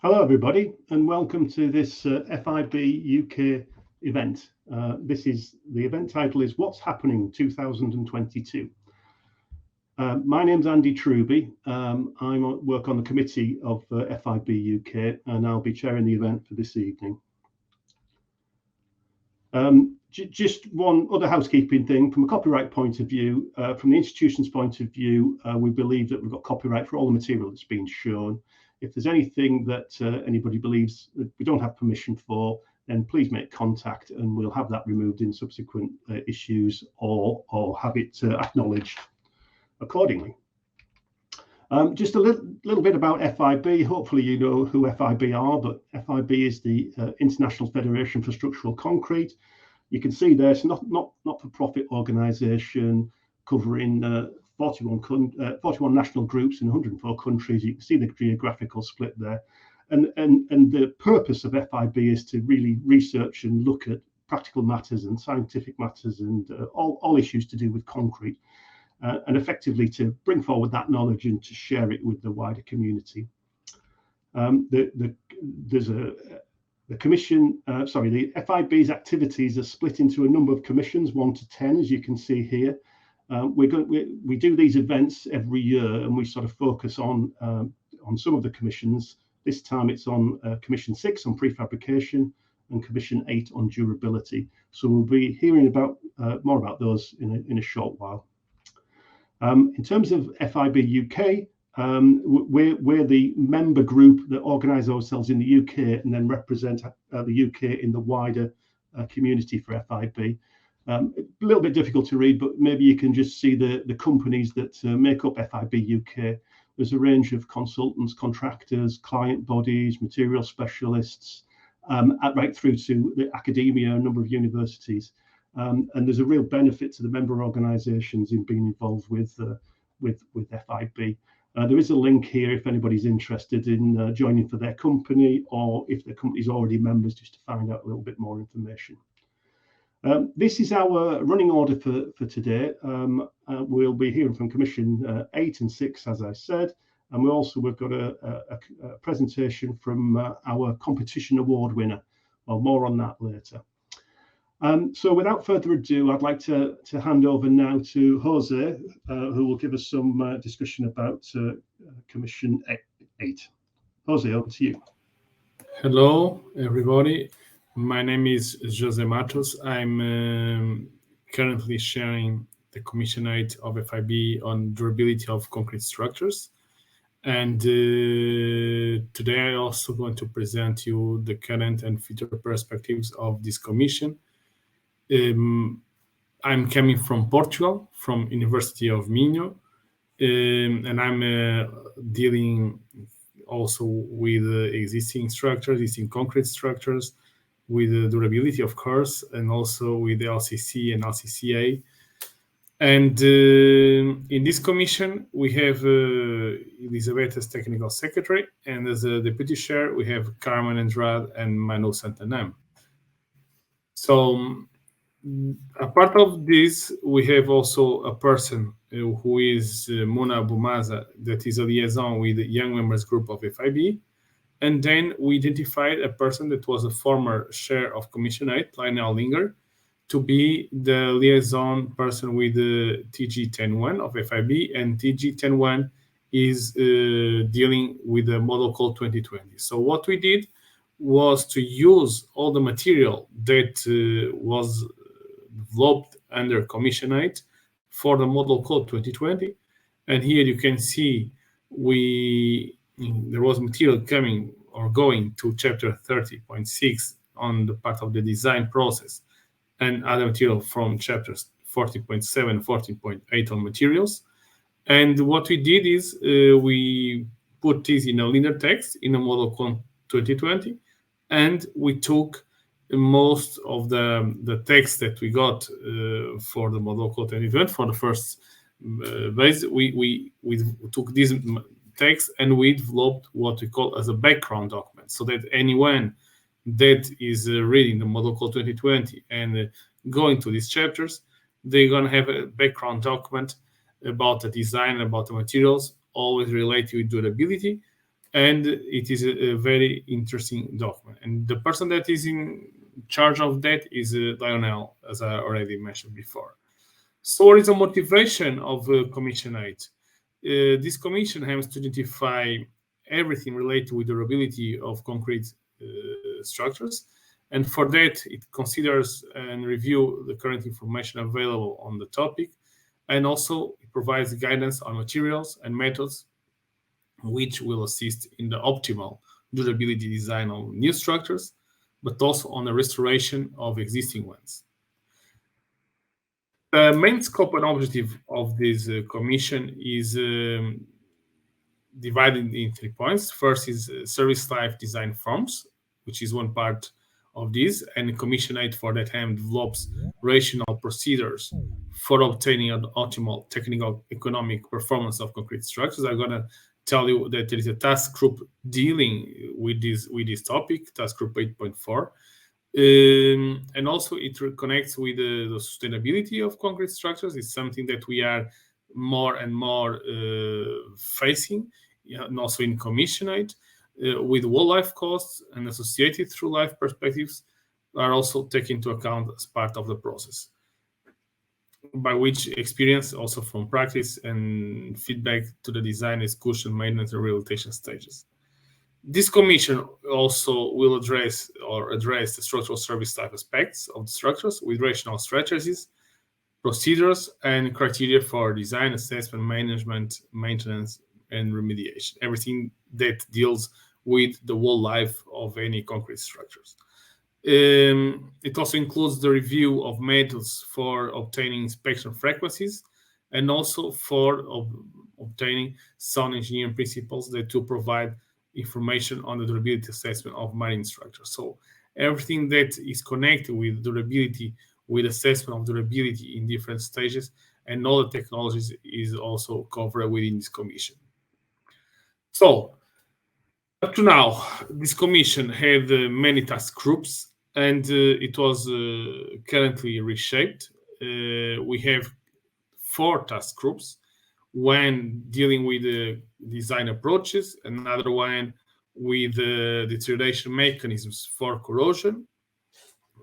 Hello, everybody, and welcome to this FIB UK event. The event title is What's Happening 2022. My name's Andy Truby. I work on the committee of FIB UK, and I'll be chairing the event for this evening. Just one other housekeeping thing from a copyright point of view. From the institution's point of view, we believe that we've got copyright for all the material that's been shown. If there's anything that anybody believes that we don't have permission for, then please make contact and we'll have that removed in subsequent issues or have it acknowledged accordingly. Just a little bit about FIB. Hopefully you know who FIB are, but FIB is the International Federation for Structural Concrete. You can see there it's not for profit organisation covering 41 national groups in 104 countries. You can see the geographical split there. And the purpose of FIB is to really research and look at practical matters and scientific matters and all issues to do with concrete, and effectively to bring forward that knowledge and to share it with the wider community. The FIB's activities are split into a number of commissions, 1 to 10, as you can see here. We do these events every year, and we sort of focus on some of the commissions. This time it's on Commission 6 on prefabrication and Commission 8 on durability. So we'll be hearing about more about those in a short while. In terms of FIB UK, we're the member group that organise ourselves in the UK and then represent the UK in the wider community for FIB. A little bit difficult to read, but maybe you can just see the companies that make up FIB UK. There's a range of consultants, contractors, client bodies, material specialists, right through to the academia, a number of universities. And there's a real benefit to the member organisations in being involved with FIB. There is a link here if anybody's interested in joining for their company, or if their company's already members, just to find out a little bit more information. This is our running order for today. We'll be hearing from Commission 8 and 6, as I said, and we've got a presentation from our competition award winner. Well, more on that later. So without further ado, I'd like to hand over now to Jose, who will give us some discussion about Commission 8. Jose, over to you. Hello, everybody. My name is Jose Matos. I'm currently sharing the Commission 8 of FIB on durability of concrete structures. And today I'm also going to present you the current and future perspectives of this commission. I'm coming from Portugal, from University of Minho, and I'm dealing also with existing structures, existing concrete structures, with durability, of course, and also with the LCC and LCCA. And in this commission, we have Elizabeth as technical secretary, and as a deputy chair, we have Carmen Andrade and Manu Santanam. So apart of this, we have also a person who is Mona Bumaza, that is a liaison with the young members group of FIB. And then we identified a person that was a former chair of Commission 8, Lionel Linger, to be the liaison person with the TG 10.1 of FIB, and TG 10.1 is dealing with the Model Code 2020. So what we did was to use all the material that was developed under Commission 8 for the Model Code 2020. And here you can see there was material coming or going to chapter 30.6 on the part of the design process, and other material from chapters 40.7, 14.8 on materials. And what we did is we put this in a linear text in a Model Code 2020, and we took most of the text that we got for the Model Code 2020 for the first base. We took this text and we developed what we call as a background document, so that anyone that is reading the Model Code 2020 and going to these chapters, they're going to have a background document about the design, about the materials, always related with durability, and it is a very interesting document. And the person that is in charge of that is Lionel, as I already mentioned before. So what is the motivation of Commission 8? This commission aims to identify everything related with durability of concrete structures, and for that it considers and review the current information available on the topic, and also it provides guidance on materials and methods which will assist in the optimal durability design of new structures, but also on the restoration of existing ones. The main scope and objective of this commission is divided in 3 points. First is service life design forms, which is one part of this, and Commission 8 for that hand develops rational procedures for obtaining an optimal technical economic performance of concrete structures. I'm going to tell you that there is a task group dealing with this topic, task group 8.4. And also it connects with the sustainability of concrete structures. It's something that we are more and more facing, and also in Commission 8, with wildlife costs and associated through life perspectives are also taken into account as part of the process, by which experience also from practice and feedback to the design, execution, maintenance, and rehabilitation stages. This commission also will address the structural service type aspects of the structures with rational strategies, procedures, and criteria for design, assessment, management, maintenance, and remediation. Everything that deals with the whole life of any concrete structures. It also includes the review of methods for obtaining inspection frequencies, and also for obtaining sound engineering principles that to provide information on the durability assessment of marine structures. So everything that is connected with durability, with assessment of durability in different stages, and all the technologies is also covered within this commission. So up to now, this commission had many task groups, and it was currently reshaped. We have 4 task groups, one dealing with the design approaches, another one with the deterioration mechanisms for corrosion,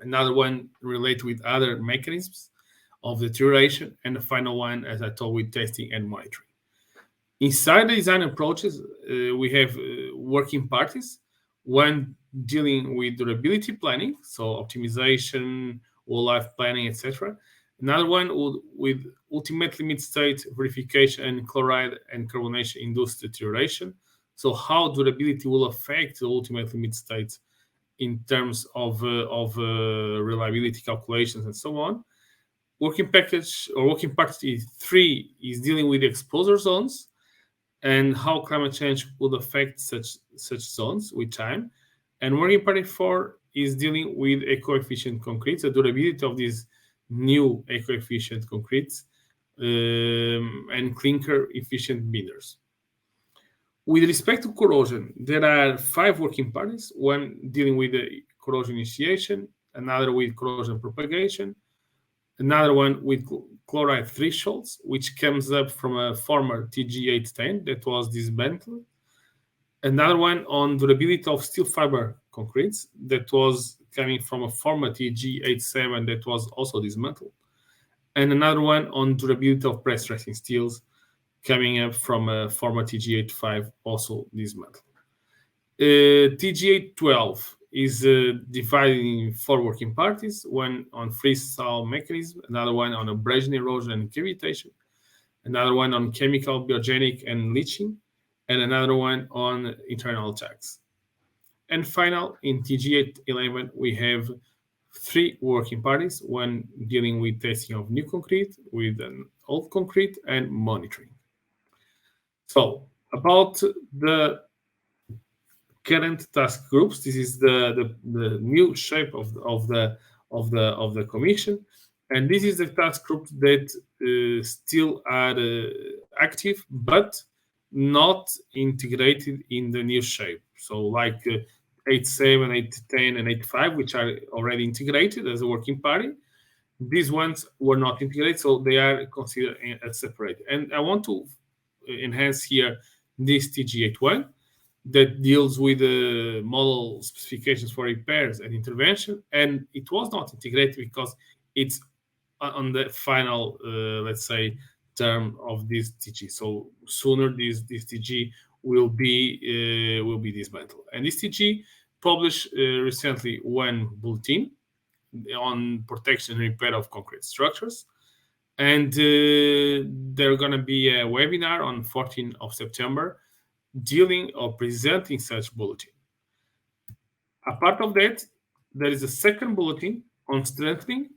another one related with other mechanisms of deterioration, and the final one, as I told, with testing and monitoring. Inside the design approaches, we have working parties, one dealing with durability planning, so optimization, whole-life planning, etc. Another one with ultimate limit state verification and chloride and carbonation induced deterioration. So how durability will affect the ultimate limit state in terms of reliability calculations and so on. Working party 3 is dealing with exposure zones and how climate change would affect such zones with time. And working party 4 is dealing with eco-efficient concrete, the durability of these new eco-efficient concretes and clinker-efficient binders. With respect to corrosion, there are 5 working parties, one dealing with the corrosion initiation, another with corrosion propagation, another one with chloride thresholds, which comes up from a former TG810 that was dismantled, another one on durability of steel fiber concretes that was coming from a former TG87 that was also dismantled, and another one on durability of press dressing steels coming up from a former TG85 also dismantled. TG812 is divided in 4 working parties, one on freestyle mechanism, another one on abrasion, erosion, and cavitation, another one on chemical, biogenic, and leaching, and another one on internal attacks. And final, in TG811, we have 3 working parties, one dealing with testing of new concrete, with an old concrete, and monitoring. So about the current task groups, this is the new shape of the commission, and this is the task groups that still are active but not integrated in the new shape. So like 8.7, 8.10, and 8.5, which are already integrated as a working party. These ones were not integrated, so they are considered as separate. And I want to enhance here this TG81 that deals with the model specifications for repairs and intervention, and it was not integrated because it's on the final, let's say, term of this TG. So sooner this TG will be dismantled. And this TG published recently one bulletin on protection and repair of concrete structures, and there's going to be a webinar on 14th of September dealing or presenting such bulletin. Apart of that, there is a second bulletin on strengthening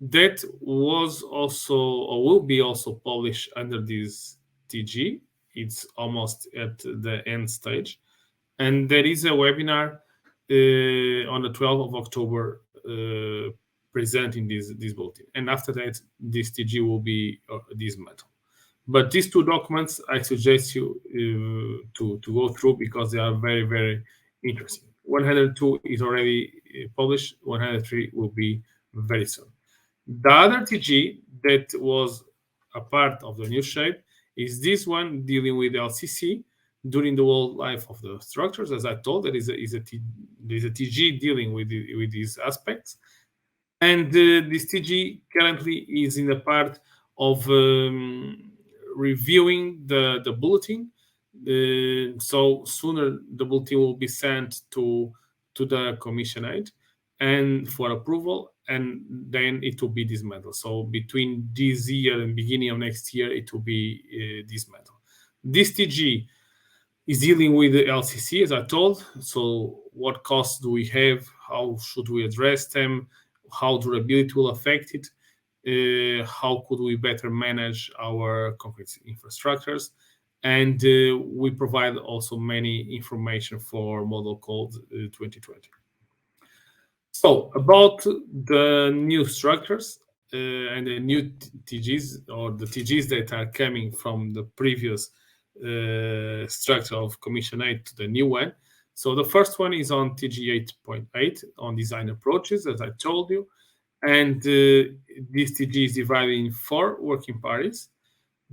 that was also or will be also published under this TG. It's almost at the end stage, and there is a webinar on the 12th of October presenting this bulletin. And after that, this TG will be dismantled. But these two documents, I suggest you to go through because they are very, very interesting. 102 is already published. 103 will be very soon. The other TG that was a part of the new shape is this one dealing with LCC during the whole life of the structures. As I told, there is a TG dealing with these aspects. And this TG currently is in the part of reviewing the bulletin. So sooner the bulletin will be sent to the commissioner and for approval, and then it will be dismantled. So between this year and beginning of next year, it will be dismantled. This TG is dealing with the LCC, as I told. So what costs do we have? How should we address them? How durability will affect it? How could we better manage our concrete infrastructures? And we provide also many information for Model Code 2020. So about the new structures and the new TGs, or the TGs that are coming from the previous structure of Commission 8 to the new one. So the first one is on TG 8.8 on design approaches, as I told you. And this TG is divided in 4 working parties.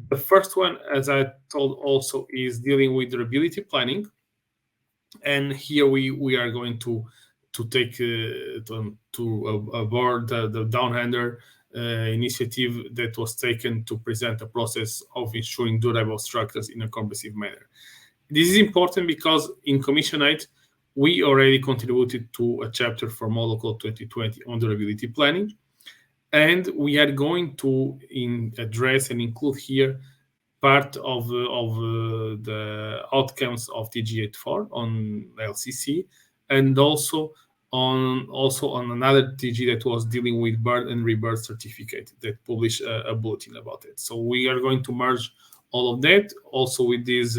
The first one, as I told also, is dealing with durability planning. And here we are going to take to aboard the downhander initiative that was taken to present a process of ensuring durable structures in a comprehensive manner. This is important because in Commission 8, we already contributed to a chapter for Model Code 2020 on durability planning. And we are going to address and include here part of the outcomes of TG84 on LCC, and also on another TG that was dealing with birth and rebirth certificate that published a bulletin about it. So we are going to merge all of that also with this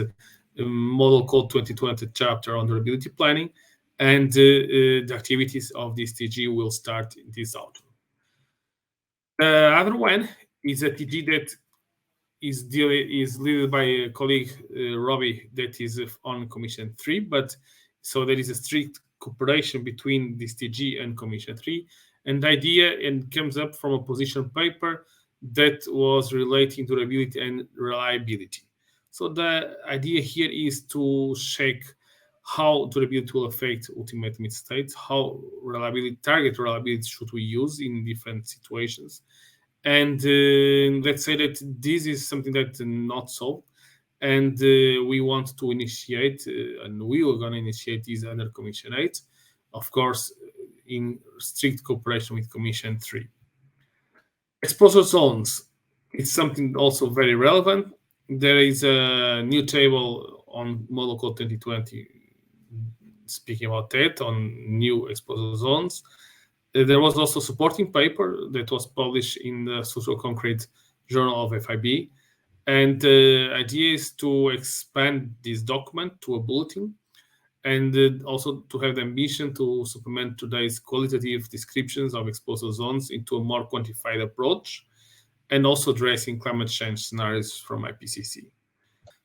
Model Code 2020 chapter on durability planning, and the activities of this TG will start this autumn. The other one is a TG that is led by a colleague, Robbie, that is on Commission 3, but so there is a strict cooperation between this TG and Commission 3, and the idea comes up from a position paper that was relating to durability and reliability. So the idea here is to check how durability will affect ultimate mid states, how target reliability should we use in different situations. And let's say that this is something that's not solved, and we want to initiate, and we are going to initiate this under Commission 8, of course, in strict cooperation with Commission 3. Exposure zones, it's something also very relevant. There is a new table on Model Code 2020 speaking about that, on new exposure zones. There was also a supporting paper that was published in the Structural Concrete Journal of FIB. And the idea is to expand this document to a bulletin, and also to have the ambition to supplement today's qualitative descriptions of exposure zones into a more quantified approach, and also addressing climate change scenarios from IPCC.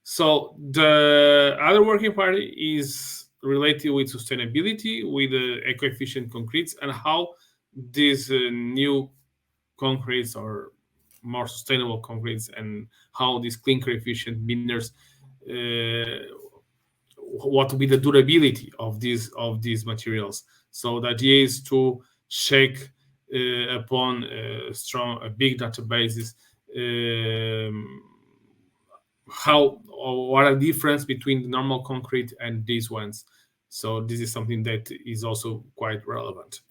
So the other working party is related with sustainability, with eco-efficient concretes, and how these new concretes or more sustainable concretes, and how these clinker efficient binders what will be the durability of these materials. So the idea is to check upon big databases what are the difference between the normal concrete and these ones. So this is something that is also quite relevant.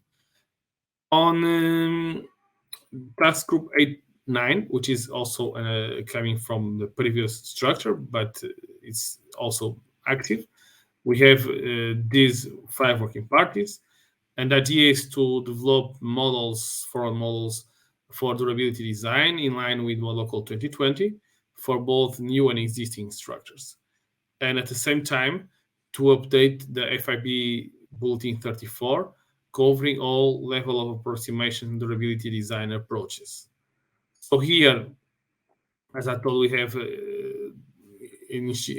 On task group 8.9, which is also coming from the previous structure, but it's also active. We have these 5 working parties, and the idea is to develop models for durability design in line with Model Code 2020 for both new and existing structures. And at the same time, to update the FIB Bulletin 34, covering all level of approximation durability design approaches. So here, as I told, we have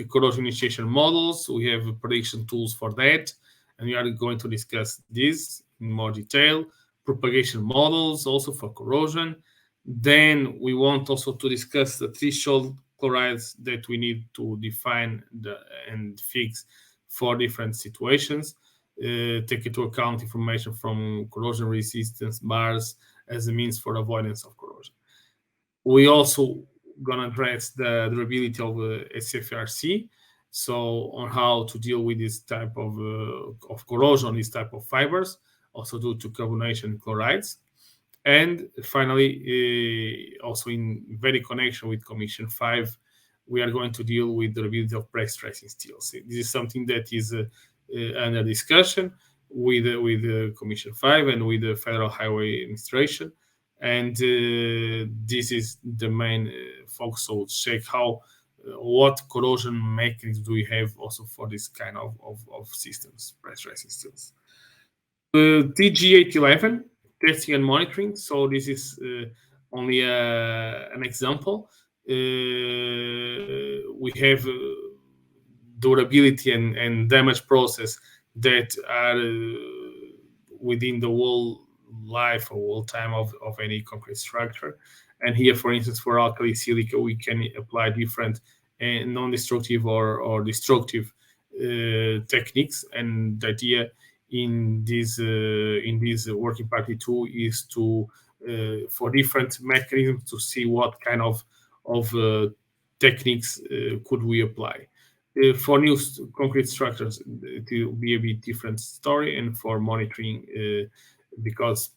corrosion initiation models, we have prediction tools for that, and we are going to discuss this in more detail. Propagation models also for corrosion. Then we want also to discuss the threshold chlorides that we need to define and fix for different situations. Take into account information from corrosion resistance bars as a means for avoidance of corrosion. We also gonna address the durability of SFRC, so on how to deal with this type of corrosion, this type of fibers, also due to carbonation chlorides. And finally, also in very connection with Commission 5, we are going to deal with the durability of pre-stressing steels. This is something that is under discussion with Commission 5 and with the Federal Highway Administration. And this is the main focus. So check what corrosion mechanisms do we have also for this kind of systems, pre-stressing steels. TG811, testing and monitoring. So this is only an example. We have durability and damage process that are within the whole life or whole time of any concrete structure. And here, for instance, for alkali silica, we can apply different non-destructive or destructive techniques. And the idea in this working party 2 is to for different mechanisms to see what kind of techniques could we apply. For new concrete structures, it will be a bit different story, and for monitoring, because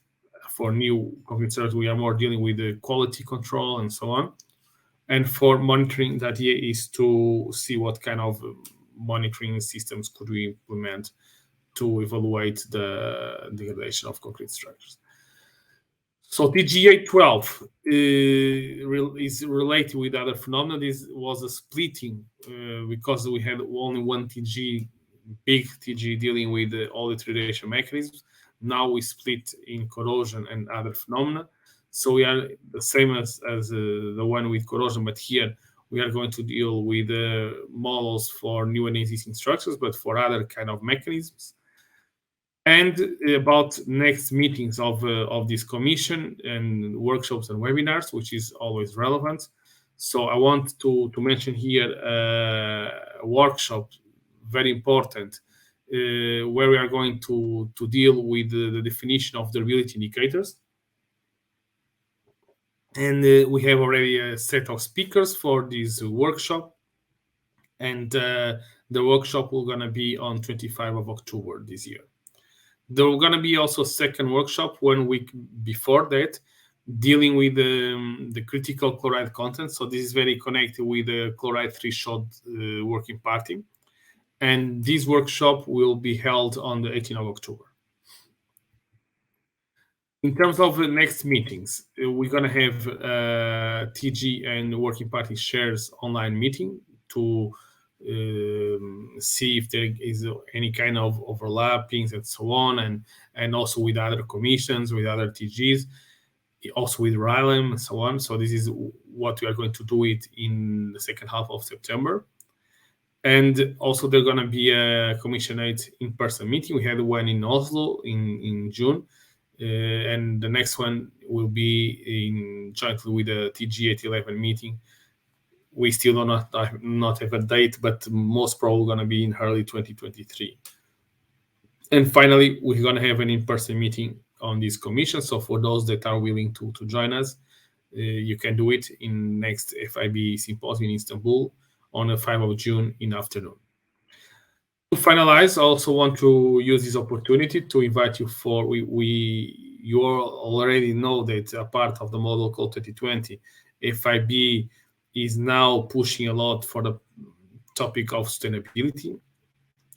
for new concrete structures we are more dealing with the quality control and so on. And for monitoring, the idea is to see what kind of monitoring systems could we implement to evaluate the degradation of concrete structures. So TG812 is related with other phenomena. This was a splitting because we had only one big TG dealing with all the degradation mechanisms. Now we split in corrosion and other phenomena. So we are the same as the one with corrosion, but here we are going to deal with models for new and existing structures, but for other kind of mechanisms. And about next meetings of this commission and workshops and webinars, which is always relevant. So I want to mention here a workshop, very important, where we are going to deal with the definition of durability indicators. And we have already a set of speakers for this workshop. And the workshop will gonna be on 25 of October this year. There will gonna be also a second workshop 1 week before that, dealing with the critical chloride content. So this is very connected with the chloride threshold working party. And this workshop will be held on the 18th of October. In terms of the next meetings, we're going to have TG and working party shares online meeting to see if there is any kind of overlappings and so on, and also with other commissions, with other TGs, also with RILEM and so on. So this is what we are going to do it in the second half of September. And also there's going to be a Commission 8 in-person meeting. We had one in Oslo in June. And the next one will be jointly with the TG811 meeting we still do not have a date, but most probably going to be in early 2023. And finally, we're going to have an in-person meeting on this commission. So for those that are willing to join us, you can do it in next FIB symposium in Istanbul on the 5th of June in afternoon. To finalize, I also want to use this opportunity to invite you for, you all already know that a part of the Model Code 2020, FIB is now pushing a lot for the topic of sustainability.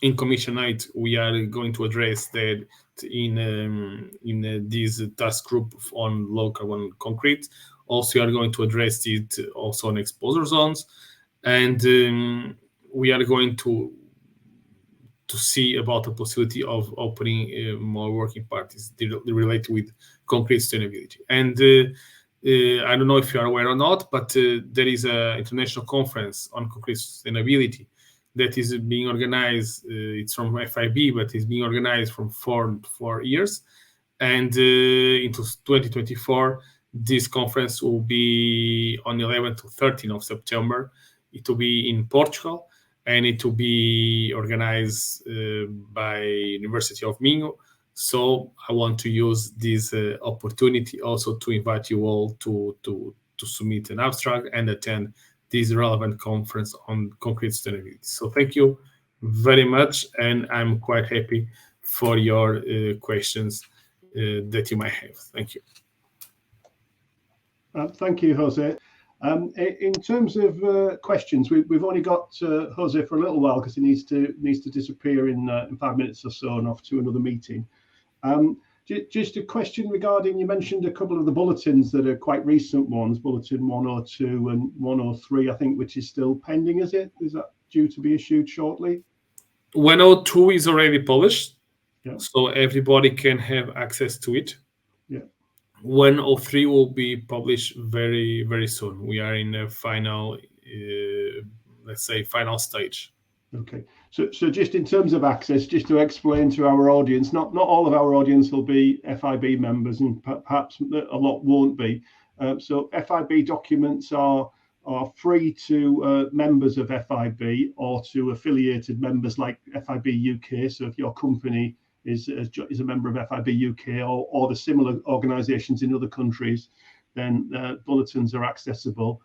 In Commission 8, we are going to address that in this task group on low carbon concrete. Also, we are going to address it also on exposure zones, and we are going to see about the possibility of opening more working parties related with concrete sustainability. And I don't know if you are aware or not, but there is an international conference on concrete sustainability that is being organized. It's from FIB, but it's being organized from 4 years. And into 2024, this conference will be on 11th to 13th of September. It will be in Portugal, and it will be organized by University of Minho. So I want to use this opportunity also to invite you all to submit an abstract and attend this relevant conference on concrete sustainability. So thank you very much, and I'm quite happy for your questions that you might have. Thank you. Thank you, Jose. In terms of questions, we've only got Jose for a little while because he needs to disappear in 5 minutes or so and off to another meeting. Just a question regarding, you mentioned a couple of the bulletins that are quite recent ones, Bulletin 102 and 103, I think, which is still pending, is it? Is that due to be issued shortly? 102 is already published, yeah. So everybody can have access to it. Yeah. 103 will be published very, very soon. We are in a final, let's say, final stage. Okay, so just in terms of access, just to explain to our audience, not all of our audience will be FIB members, and perhaps a lot won't be. So FIB documents are free to members of FIB or to affiliated members like FIB UK. So if your company is a member of FIB UK or the similar organisations in other countries, then bulletins are accessible.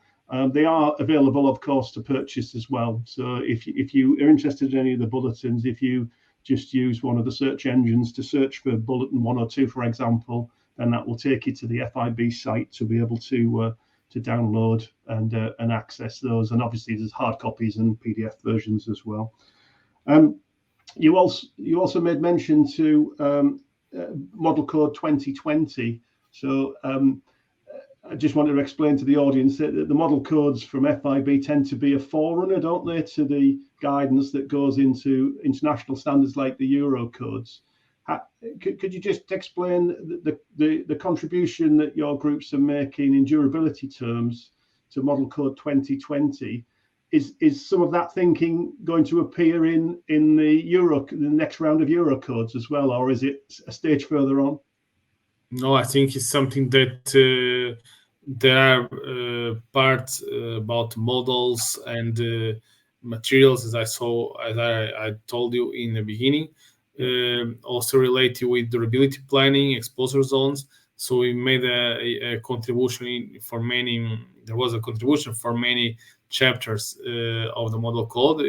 They are available, of course, to purchase as well. So if you are interested in any of the bulletins, if you just use one of the search engines to search for Bulletin 102, for example, then that will take you to the FIB site to be able to download and access those. And obviously, there's hard copies and PDF versions as well. You also made mention to Model Code 2020. So I just wanted to explain to the audience that the model codes from FIB tend to be a forerunner, don't they, to the guidance that goes into international standards like the Euro codes. Could you just explain the contribution that your groups are making in durability terms to Model Code 2020? Is some of that thinking going to appear in the next round of Euro codes as well, or is it a stage further on? No, I think it's something that there are parts about models and materials, as I told you in the beginning, also related with durability planning, exposure zones. So we made a contribution for many. There was a contribution for many chapters of the model code,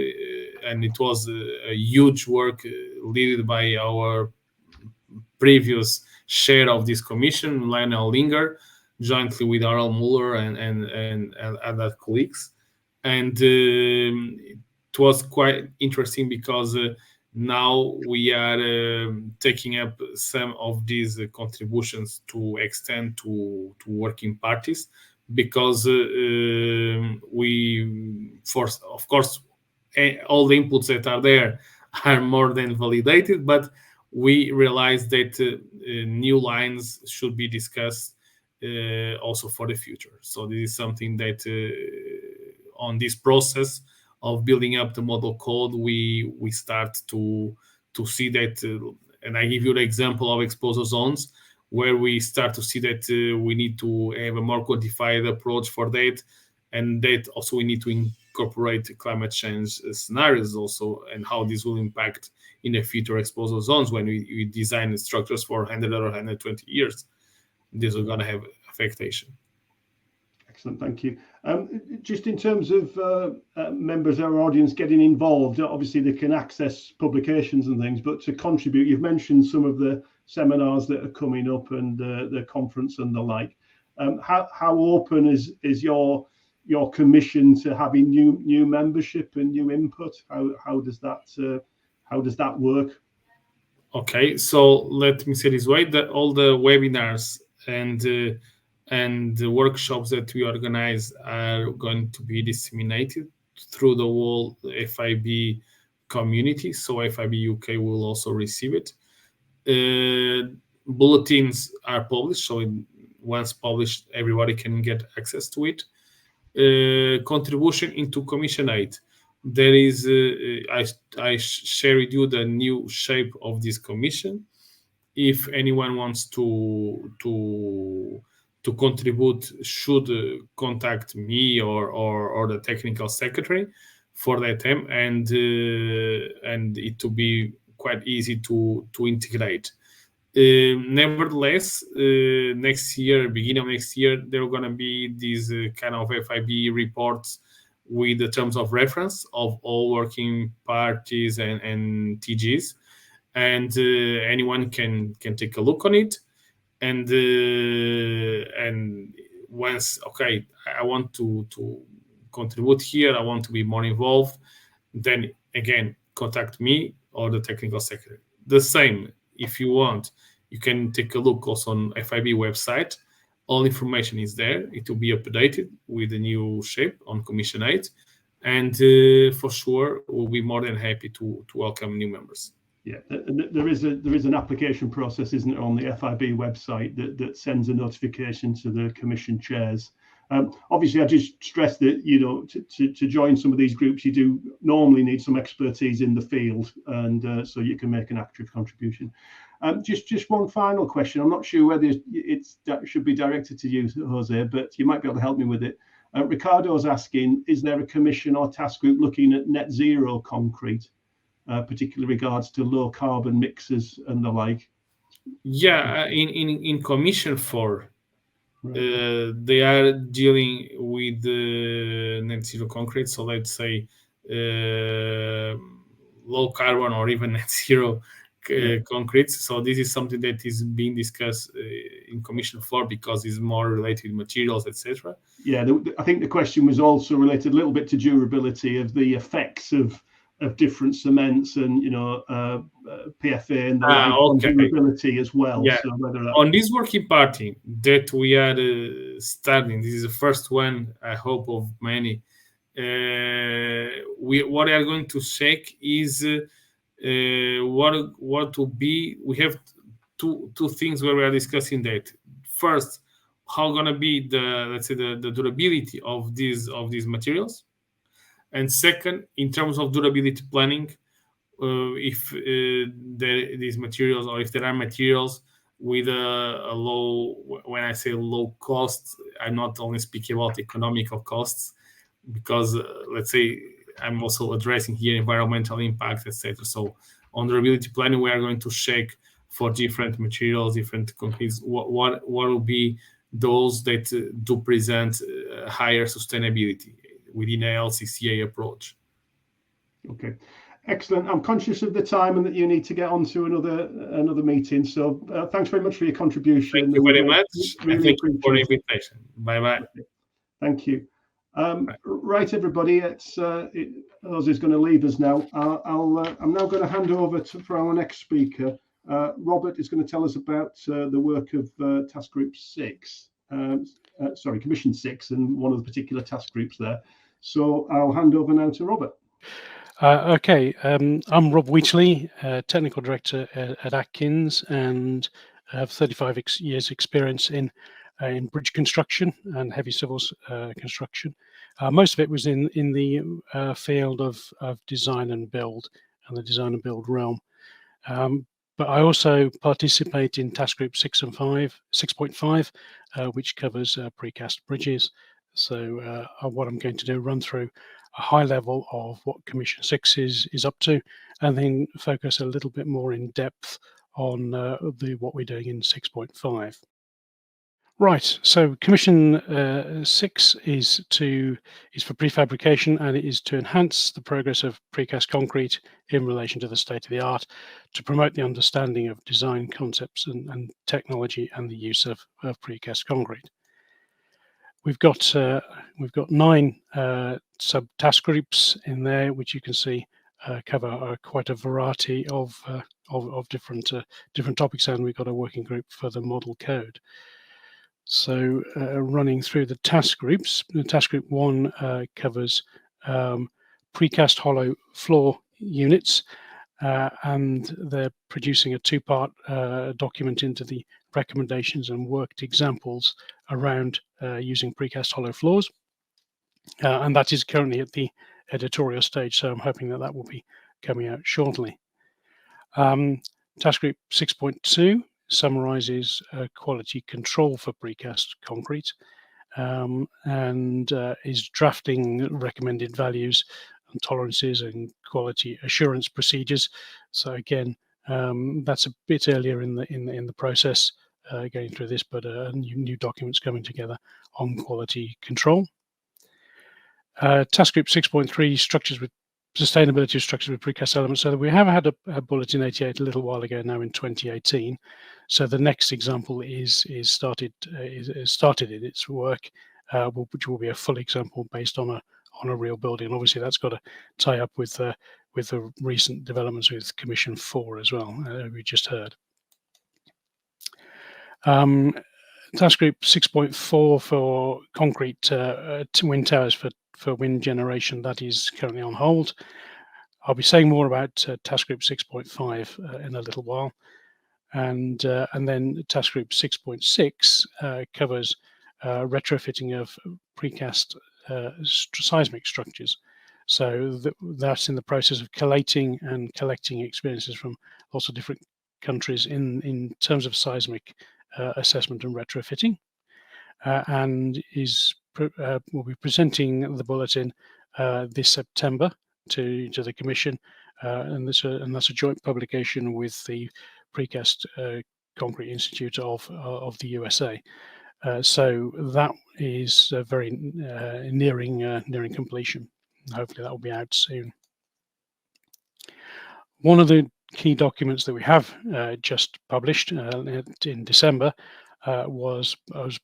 and it was a huge work led by our previous chair of this commission, Lionel Linger, jointly with Aral Muller and other colleagues. And it was quite interesting because now we are taking up some of these contributions to extend to working parties, because of course, all the inputs that are there are more than validated, but we realize that new lines should be discussed also for the future. So this is something that on this process of building up the model code, we start to see that, and I give you the example of exposure zones, where we start to see that we need to have a more quantified approach for that, and that also we need to incorporate climate change scenarios also, and how this will impact in the future exposure zones when we design structures for 100 or 120 years. These are going to have affectation. Excellent, thank you. Just in terms of members of our audience getting involved, obviously they can access publications and things, but to contribute, you've mentioned some of the seminars that are coming up and the conference and the like. How open is your commission to having new membership and new input? How does that work? Okay, so let me say this way: that all the webinars and the workshops that we organize are going to be disseminated through the whole FIB community. So FIB UK will also receive it. Bulletins are published, so once published, everybody can get access to it. Contribution into Commission 8. There is, I share with you the new shape of this commission. If anyone wants to contribute, should contact me or the technical secretary for that time, and it will be quite easy to integrate. Nevertheless, next year, beginning of next year, there are going to be these kind of FIB reports with the terms of reference of all working parties and TGs, and anyone can take a look on it. And once, okay, I want to contribute here, I want to be more involved, then again, contact me or the technical secretary. The same, if you want, you can take a look also on FIB website. All information is there. It will be updated with the new shape on Commission 8. And for sure, we'll be more than happy to welcome new members. Yeah, there is an application process, isn't it, on the FIB website that sends a notification to the commission chairs. Obviously, I just stress that, you know, to join some of these groups, you do normally need some expertise in the field, and so you can make an active contribution. Just one final question. I'm not sure whether that should be directed to you, Jose, but you might be able to help me with it. Ricardo's asking, is there a commission or task group looking at net zero concrete, particularly regards to low carbon mixers and the like? Yeah, in Commission 4, right. They are dealing with the net zero concrete. So let's say low carbon or even net zero concrete. So this is something that is being discussed in Commission 4 because it's more related to materials, etc. Yeah, I think the question was also related a little bit to durability of the effects of different cements and, you know, PFA and the like on durability as well. Yeah. So whether on this working party that we are starting, this is the first one, I hope, of many. What we are going to check is what to be. We have two things where we are discussing that. First, how gonna be the durability of these materials, and second, in terms of durability planning, if these materials, or if there are materials with a low, when I say low cost, I'm not only speaking about economical costs, because let's say I'm also addressing here environmental impact, etc. So on durability planning, we are going to check for different materials, different concretes, what will be those that do present higher sustainability within a LCCA approach. Okay, excellent. I'm conscious of the time and that you need to get on to another meeting. So thanks very much for your contribution. Thank you very much. Really thank you for the invitation. Bye-bye. Okay. Thank you. Right, everybody, Jose's going to leave us now. I'm now going to hand over for our next speaker. Robert is going to tell us about the work of Task Group 6. Commission 6, and one of the particular task groups there. So I'll hand over now to Robert. Okay, I'm Rob Wheatley, Technical Director at Atkins, and I have 35 years experience in bridge construction and heavy civils construction. Most of it was in the field of design and build, and the design and build realm. But I also participate in Task Group 6.5, which covers precast bridges, So what I'm going to do, run through a high level of what Commission 6 is up to, and then focus a little bit more in depth on what we're doing in 6.5. Right, so Commission 6 is for prefabrication, and it is to enhance the progress of precast concrete in relation to the state of the art, to promote the understanding of design concepts and technology and the use of precast concrete. We've got 9 sub task groups in there, which you can see cover quite a variety of different topics, and we've got a working group for the model code. So running through the task groups, task group 1 covers precast hollow floor units, and they're producing a 2-part document into the recommendations and worked examples around using precast hollow floors, and that is currently at the editorial stage, so I'm hoping that will be coming out shortly. Task group 6.2 summarizes quality control for precast concrete, and is drafting recommended values and tolerances and quality assurance procedures. So again, that's a bit earlier in the process going through this, but new documents coming together on quality control. Task group 6.3, structures with sustainability of structures with precast elements. So we have had a Bulletin 88 a little while ago now in 2018. So the next example is started in its work, which will be a full example based on a real building. Obviously, that's got to tie up with the recent developments with Commission 4 as well. We just heard. Task group 6.4 for concrete wind towers for wind generation, that is currently on hold. I'll be saying more about task group 6.5 in a little while, and then task group 6.6 covers retrofitting of precast seismic structures. So that's in the process of collating and collecting experiences from lots of different countries in terms of seismic assessment and retrofitting, and will be presenting the bulletin this September to the Commission, and that's a joint publication with the Precast Concrete Institute of the USA. So that is very nearing completion. Hopefully that will be out soon. One of the key documents that we have just published in December was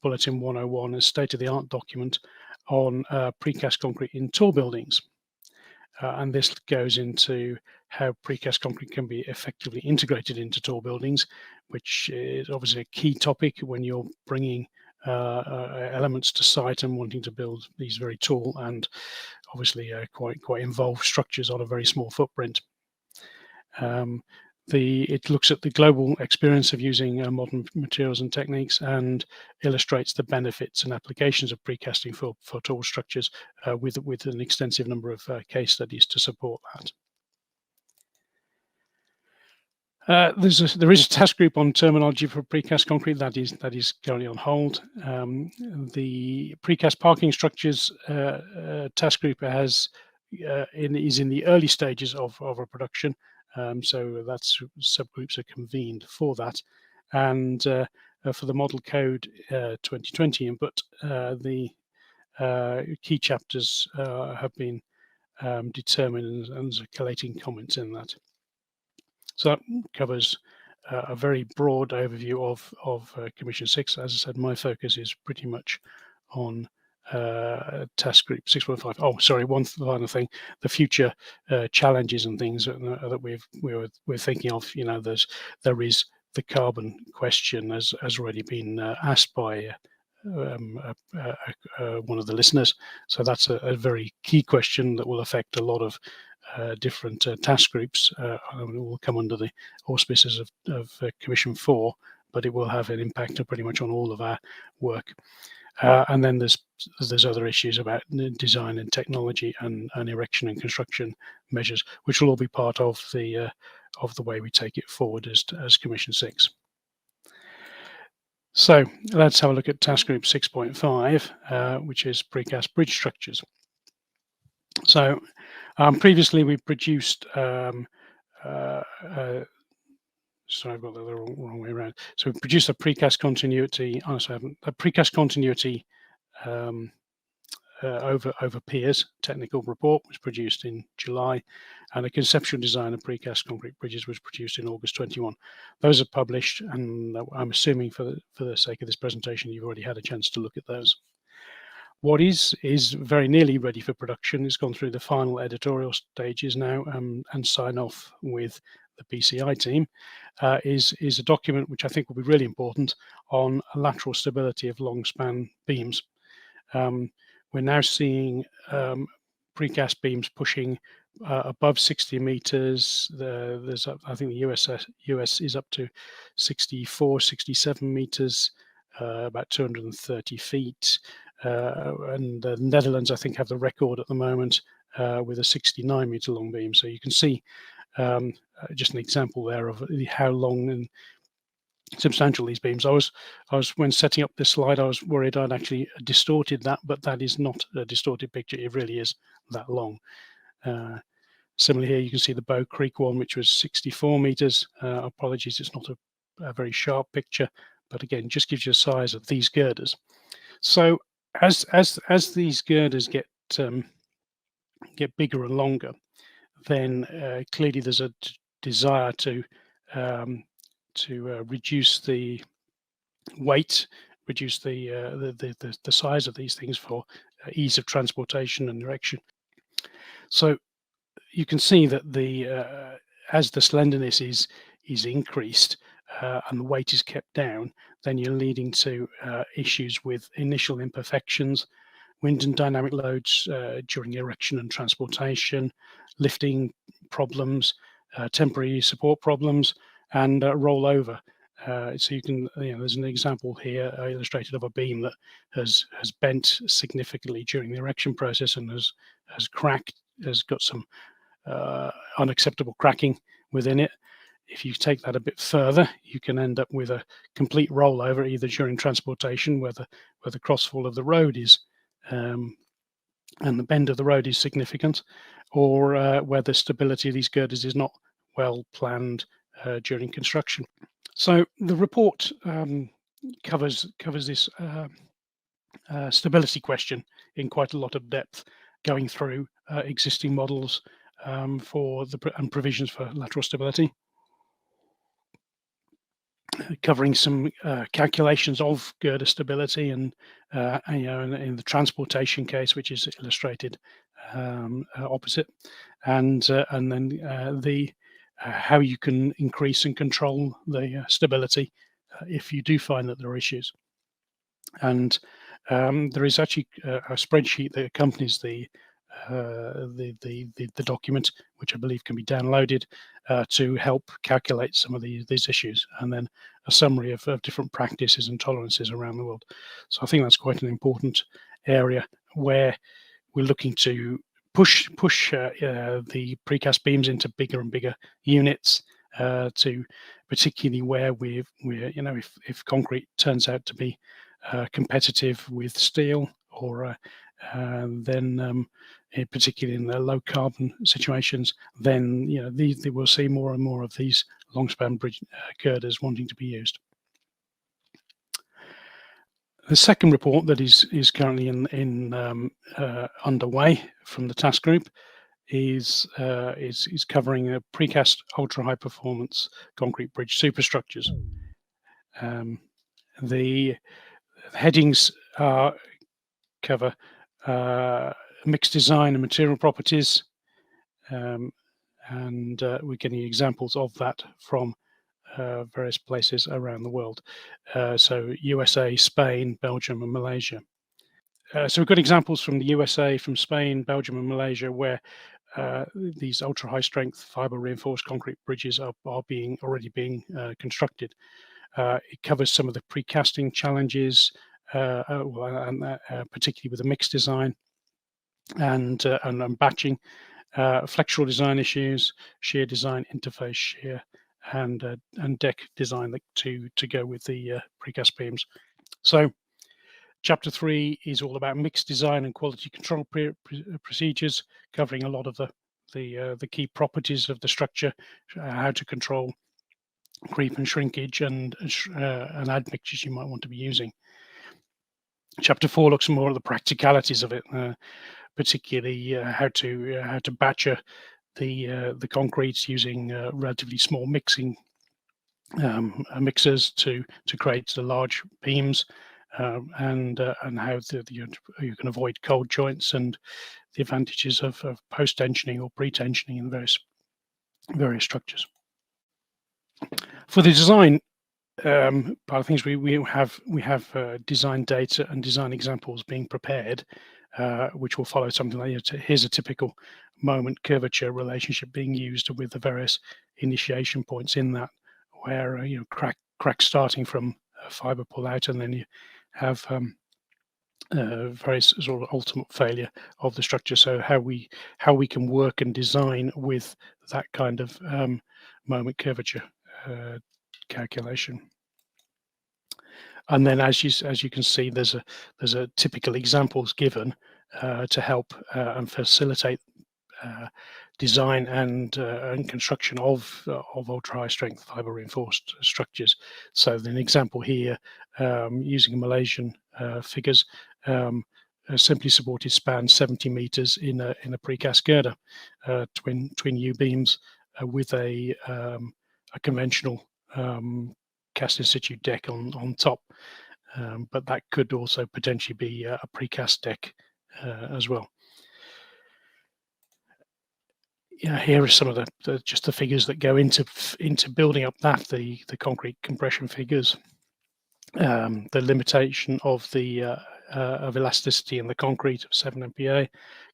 Bulletin 101, a state-of-the-art document on precast concrete in tall buildings. And this goes into how precast concrete can be effectively integrated into tall buildings, which is obviously a key topic when you're bringing elements to site and wanting to build these very tall and obviously quite involved structures on a very small footprint. It looks at the global experience of using modern materials and techniques, and illustrates the benefits and applications of precasting for tall structures with an extensive number of case studies to support that. There is a task group on terminology for precast concrete that is currently on hold. The precast parking structures task group is in the early stages of a production. So that's subgroups are convened for that, and for the model code 2020 input, the key chapters have been determined and collating comments in that. So that covers a very broad overview of Commission 6. As I said, my focus is pretty much on task group 6.5. Oh, sorry, one final thing: the future challenges and things that we're thinking of. You know, there is the carbon question, as already been asked by one of the listeners. So that's a very key question that will affect a lot of different task groups. It will come under the auspices of Commission 4, but it will have an impact pretty much on all of our work. And then there's other issues about design and technology and erection and construction measures, which will all be part of the way we take it forward as Commission 6. So let's have a look at task group 6.5, which is precast bridge structures. So previously we produced, sorry, I've got the wrong way around. So we produced a precast continuity, a precast continuity over piers technical report was produced in July, and a conceptual design of precast concrete bridges was produced in August 21. Those are published, and I'm assuming for the sake of this presentation, you've already had a chance to look at those. What is very nearly ready for production. It's gone through the final editorial stages now and sign off with the PCI team, is a document which I think will be really important on lateral stability of long span beams. We're now seeing precast beams pushing above 60 meters. I think the US is up to 64, 67 meters, about 230 feet. And the Netherlands, I think, have the record at the moment with a 69 meter long beam. So you can see just an example there of how long and substantial these beams. I was when setting up this slide, I was worried I'd actually distorted that, but that is not a distorted picture. It really is that long. Similarly here, you can see the Bow Creek one, which was 64 meters. Apologies, it's not a very sharp picture, but again, just gives you a size of these girders. So as these girders get bigger and longer, then clearly there's a desire to reduce the weight, reduce the size of these things for ease of transportation and erection. So you can see that as the slenderness is increased and the weight is kept down, then you're leading to issues with initial imperfections, wind and dynamic loads during erection and transportation, lifting problems, temporary support problems, and rollover. So you can, there's an example here illustrated of a beam that has bent significantly during the erection process and has cracked, has got some unacceptable cracking within it. If you take that a bit further, you can end up with a complete rollover, either during transportation, where the crossfall of the road is and the bend of the road is significant, or where the stability of these girders is not well planned during construction. So the report covers this stability question in quite a lot of depth, going through existing models for and provisions for lateral stability, covering some calculations of girder stability, and in the transportation case, which is illustrated opposite, and then how you can increase and control the stability if you do find that there are issues. And there is actually a spreadsheet that accompanies the document, which I believe can be downloaded to help calculate some of these issues, and then a summary of different practices and tolerances around the world. So I think that's quite an important area where we're looking to push the precast beams into bigger and bigger units, to particularly where we're if concrete turns out to be competitive with steel, or then particularly in the low carbon situations, then we'll see more and more of these long span bridge girders wanting to be used. The second report that is currently underway from the task group is covering a precast ultra high performance concrete bridge superstructures. The headings cover mixed design and material properties, and we're getting examples of that from various places around the world. So USA, Spain, Belgium, and Malaysia. So we've got examples from the USA, from Spain, Belgium, and Malaysia, where these ultra high strength fiber reinforced concrete bridges are already being constructed. It covers some of the precasting challenges, particularly with the mixed design and batching, flexural design issues, shear design, interface shear, and deck design to go with the precast beams. So Chapter 3 is all about mixed design and quality control procedures, covering a lot of the key properties of the structure, how to control creep and shrinkage and admixtures you might want to be using. Chapter 4 looks more at the practicalities of it, particularly how to batcher the concretes using relatively small mixers to create the large beams, and how you can avoid cold joints, and the advantages of post-tensioning or pre-tensioning in various structures. For the design part of things, we have design data and design examples being prepared, which will follow something like, here's a typical moment curvature relationship being used with the various initiation points in that, where crack starting from fiber pull out, and then you have very sort of ultimate failure of the structure. So how we can work and design with that kind of moment curvature calculation. And then, as you can see, there's a typical examples given to help and facilitate design and construction of ultra high strength fiber reinforced structures. So an example here, using Malaysian figures, a simply supported span 70 meters in a precast girder, twin U beams with a conventional cast in situ deck on top, but that could also potentially be a precast deck as well. Here are some of just the figures that go into building up the concrete compression figures. The limitation of the of elasticity in the concrete of 7 MPa,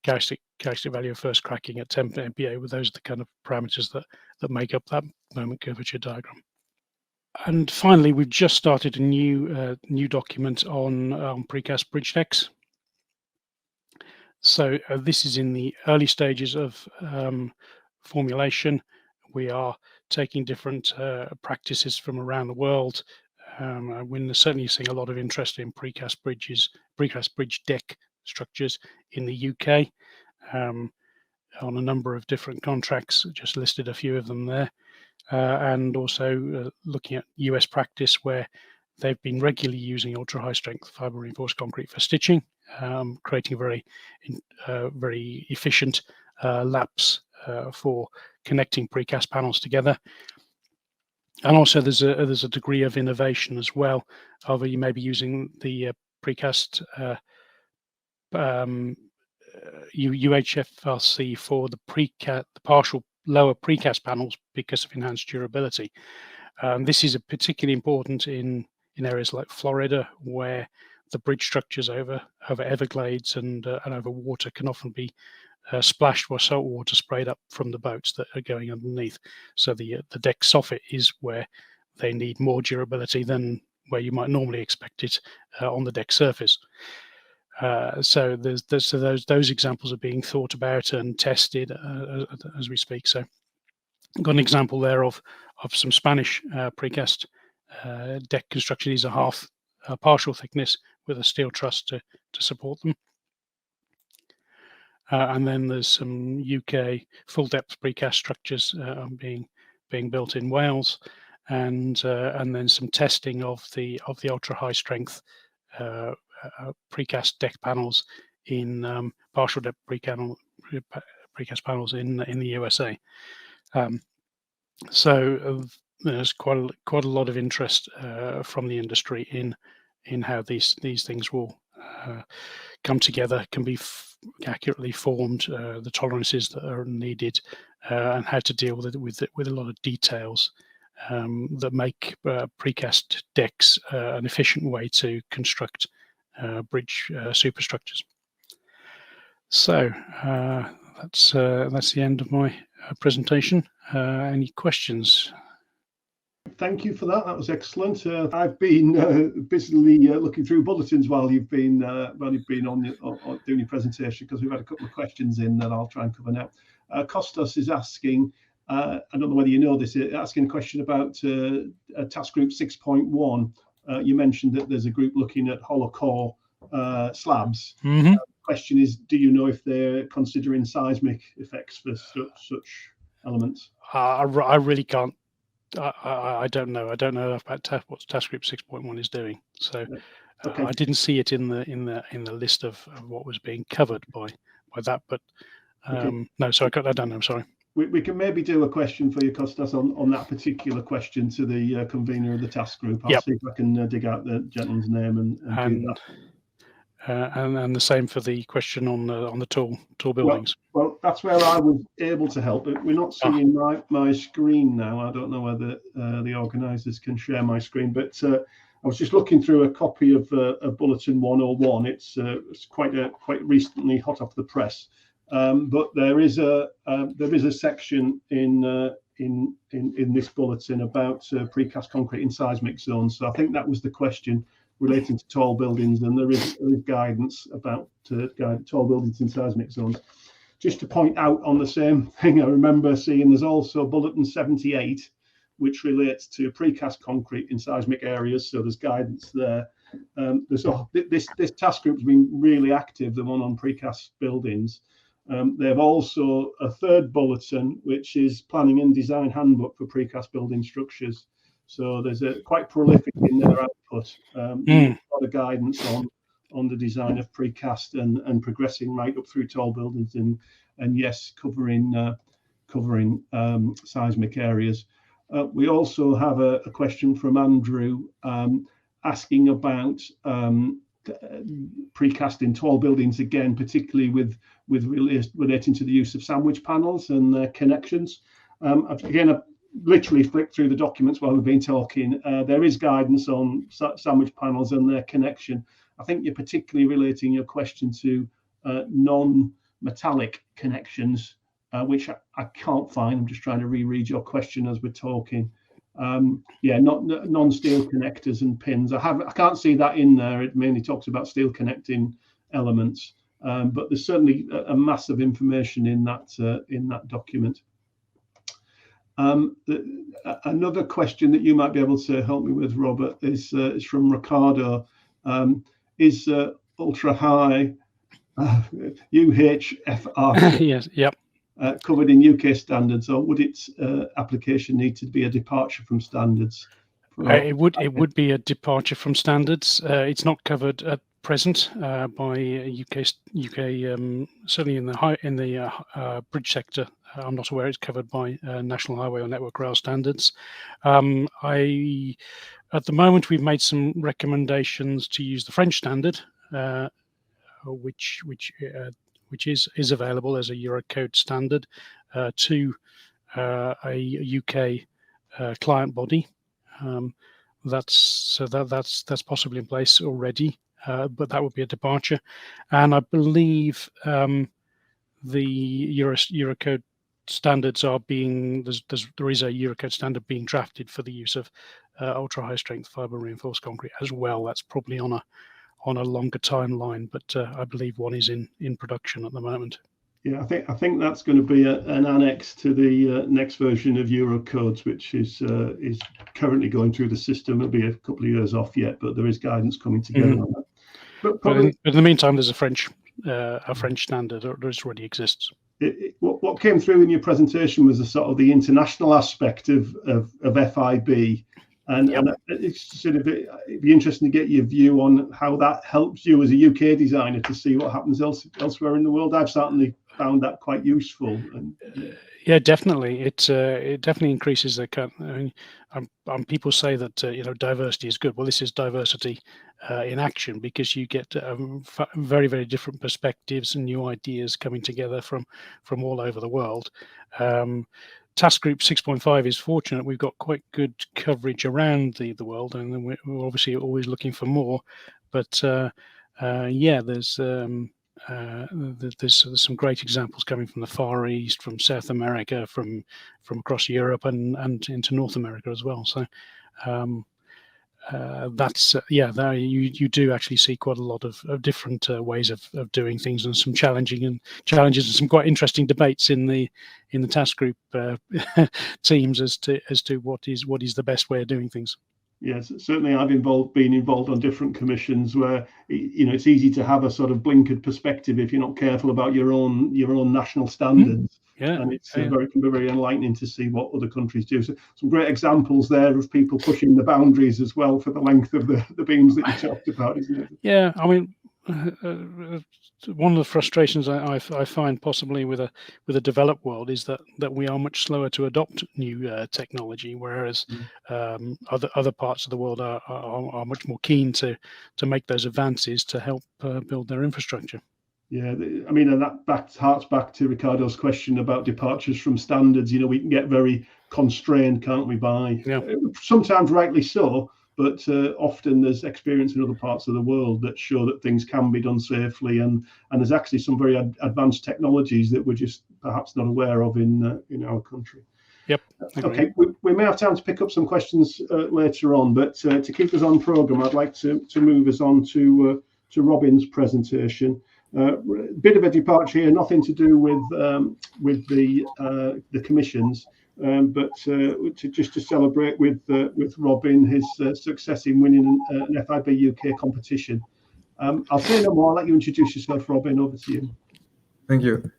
characteristic value of first cracking at 10 MPa. With those are the kind of parameters that make up that moment curvature diagram. And finally, we've just started a new document on precast bridge decks. So this is in the early stages of formulation. We are taking different practices from around the world. We're certainly seeing a lot of interest in precast bridge deck structures in the UK, on a number of different contracts. Just listed a few of them there, and also looking at US practice, where they've been regularly using ultra high strength fiber reinforced concrete for stitching, creating very efficient laps for connecting precast panels together. And also there's a degree of innovation as well, of you may be using the precast UHFRC for the partial lower precast panels because of enhanced durability. This is particularly important in areas like Florida, where the bridge structures over Everglades and over water can often be splashed or salt water sprayed up from the boats that are going underneath. So the deck soffit is where they need more durability than where you might normally expect it on the deck surface. So those examples are being thought about and tested as we speak. So I've got an example there of some Spanish precast deck construction. These are partial thickness with a steel truss to support them. And then there's some UK full depth precast structures being built in Wales, and then some testing of the ultra high strength precast deck panels in partial depth precast panels in the USA. So there's quite a lot of interest from the industry in how these things will come together, can be accurately formed, the tolerances that are needed, and how to deal with a lot of details that make precast decks an efficient way to construct bridge superstructures. So that's the end of my presentation. Any questions? Thank you for that. That was excellent. I've been busily looking through bulletins while you've been on doing your presentation, because we've had a couple of questions in that I'll try and cover now. Costas is asking, I don't know whether you know this, asking a question about task group 6.1. You mentioned that there's a group looking at hollow core slabs. Mm-hmm. Question is, do you know if they're considering seismic effects for such elements? I really can't. I don't know. I don't know enough about what task group 6.1 is doing. So Okay. I didn't see it in the list of what was being covered by that. But Okay. no, sorry, I don't know. I'm sorry. We can maybe do a question for you, Kostas, on that particular question to the convener of the task group. I'll see if I can dig out the gentleman's name and do that. And the same for the question on the tall buildings. Well, that's where I was able to help. But we're not seeing my screen now. I don't know whether the organisers can share my screen. But I was just looking through a copy of Bulletin 101. It's quite recently hot off the press. But there is a section in this bulletin about precast concrete in seismic zones. So I think that was the question relating to tall buildings, and there is guidance about tall buildings in seismic zones. Just to point out on the same thing, I remember seeing there's also Bulletin 78, which relates to precast concrete in seismic areas. So there's guidance there. This task group's been really active, the one on precast buildings. They have also a third bulletin, which is Planning and Design Handbook for Precast Building Structures. So there's a quite prolific in their output. A lot of guidance on the design of precast and progressing right up through tall buildings and yes, covering seismic areas. We also have a question from Andrew asking about precast in tall buildings again, particularly with relating to the use of sandwich panels and their connections. I've literally flicked through the documents while we've been talking. There is guidance on sandwich panels and their connection. I think you're particularly relating your question to non-metallic connections, which I can't find. I'm just trying to reread your question as we're talking. Not non-steel connectors and pins. I can't see that in there. It mainly talks about steel connecting elements, but there's certainly a massive information in that document. Another question that you might be able to help me with, Robert, is from Ricardo. Is ultra high UHFR yes, yep. Covered in UK standards, or would its application need to be a departure from standards? It would be a departure from standards. It's not covered at present by UK certainly in the bridge sector. I'm not aware it's covered by National Highway or Network Rail standards. At the moment, we've made some recommendations to use the French standard, which is available as a Eurocode standard to a UK client body. That's possibly in place already, but that would be a departure. And I believe the Eurocode standards are there is a Eurocode standard being drafted for the use of ultra high strength fiber reinforced concrete as well. That's probably on a longer timeline, but I believe one is in production at the moment. Yeah, I think that's going to be an annex to the next version of Eurocodes, which is currently going through the system. It'll be a couple of years off yet, but there is guidance coming together on that. But in the meantime, there's a French standard that already exists. What came through in your presentation was the international aspect of FIB. And it's sort of it'd be interesting to get your view on how that helps you as a UK designer to see what happens elsewhere in the world. I've certainly found that quite useful. Yeah, definitely. It definitely increases the. People say that diversity is good. Well, this is diversity in action, because you get very, very different perspectives and new ideas coming together from all over the world. Task Group 6.5 is fortunate. We've got quite good coverage around the world, and we're obviously always looking for more. But there's some great examples coming from the Far East, from South America, from across Europe, and into North America as well. So that's there you do actually see quite a lot of different ways of doing things, and some challenges and some quite interesting debates in the task group teams as to what is the best way of doing things. Yes, certainly I've been involved on different commissions where it's easy to have a sort of blinkered perspective if you're not careful about your own national standards. And it's can be very enlightening to see what other countries do. So some great examples there of people pushing the boundaries as well for the length of the beams that you talked about, isn't it? Yeah, I mean, one of the frustrations I find possibly with a developed world is that we are much slower to adopt new technology, whereas other parts of the world are much more keen to make those advances to help build their infrastructure. Yeah, I mean, and that harks back to Ricardo's question about departures from standards. We can get very constrained, can't we, by sometimes rightly so, but often there's experience in other parts of the world that show that things can be done safely, and there's actually some very advanced technologies that we're just perhaps not aware of in our country. Yep. Okay, we may have time to pick up some questions later on, but to keep us on programme, I'd like to move us on to Robin's presentation. Bit of a departure here, nothing to do with the commissions, but just to celebrate with Robin his success in winning an FIB UK competition. I'll say no more. I'll let you introduce yourself, Robin. Over to you. Thank you.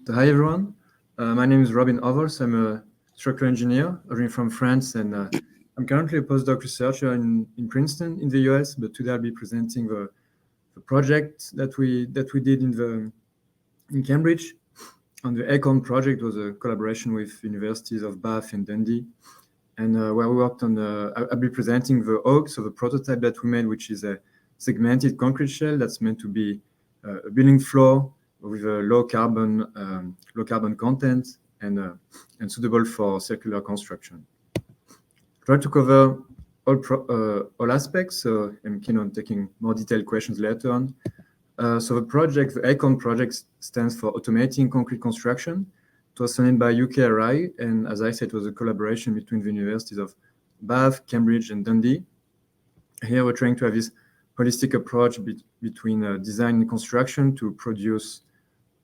Hi everyone. My name is Robin Overs. I'm a structural engineer originally from France, and I'm currently a postdoc researcher in Princeton in the US. But today I'll be presenting the project that we did in Cambridge. On the Acorn project was a collaboration with universities of Bath and Dundee, and where we worked on I'll be presenting the OAK, so the prototype that we made, which is a segmented concrete shell that's meant to be a building floor with a low carbon content and suitable for circular construction. Try to cover all aspects, so I'm keen on taking more detailed questions later on. So the Acorn project stands for Automating Concrete Construction. It was funded by UKRI, and as I said, it was a collaboration between the universities of Bath, Cambridge, and Dundee. Here we're trying to have this holistic approach between design and construction to produce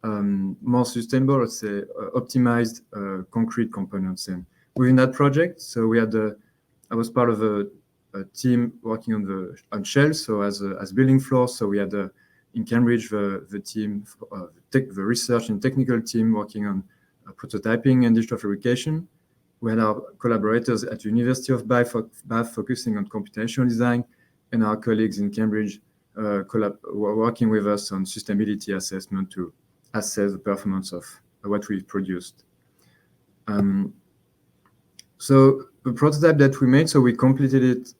more sustainable, let's say, optimized concrete components. And within that project, so I was part of a team working on shells, so as building floors. So we had in Cambridge the team, the research and technical team working on prototyping and digital fabrication. We had our collaborators at the University of Bath focusing on computational design, and our colleagues in Cambridge were working with us on sustainability assessment to assess the performance of what we produced. So the prototype that we made, so we completed it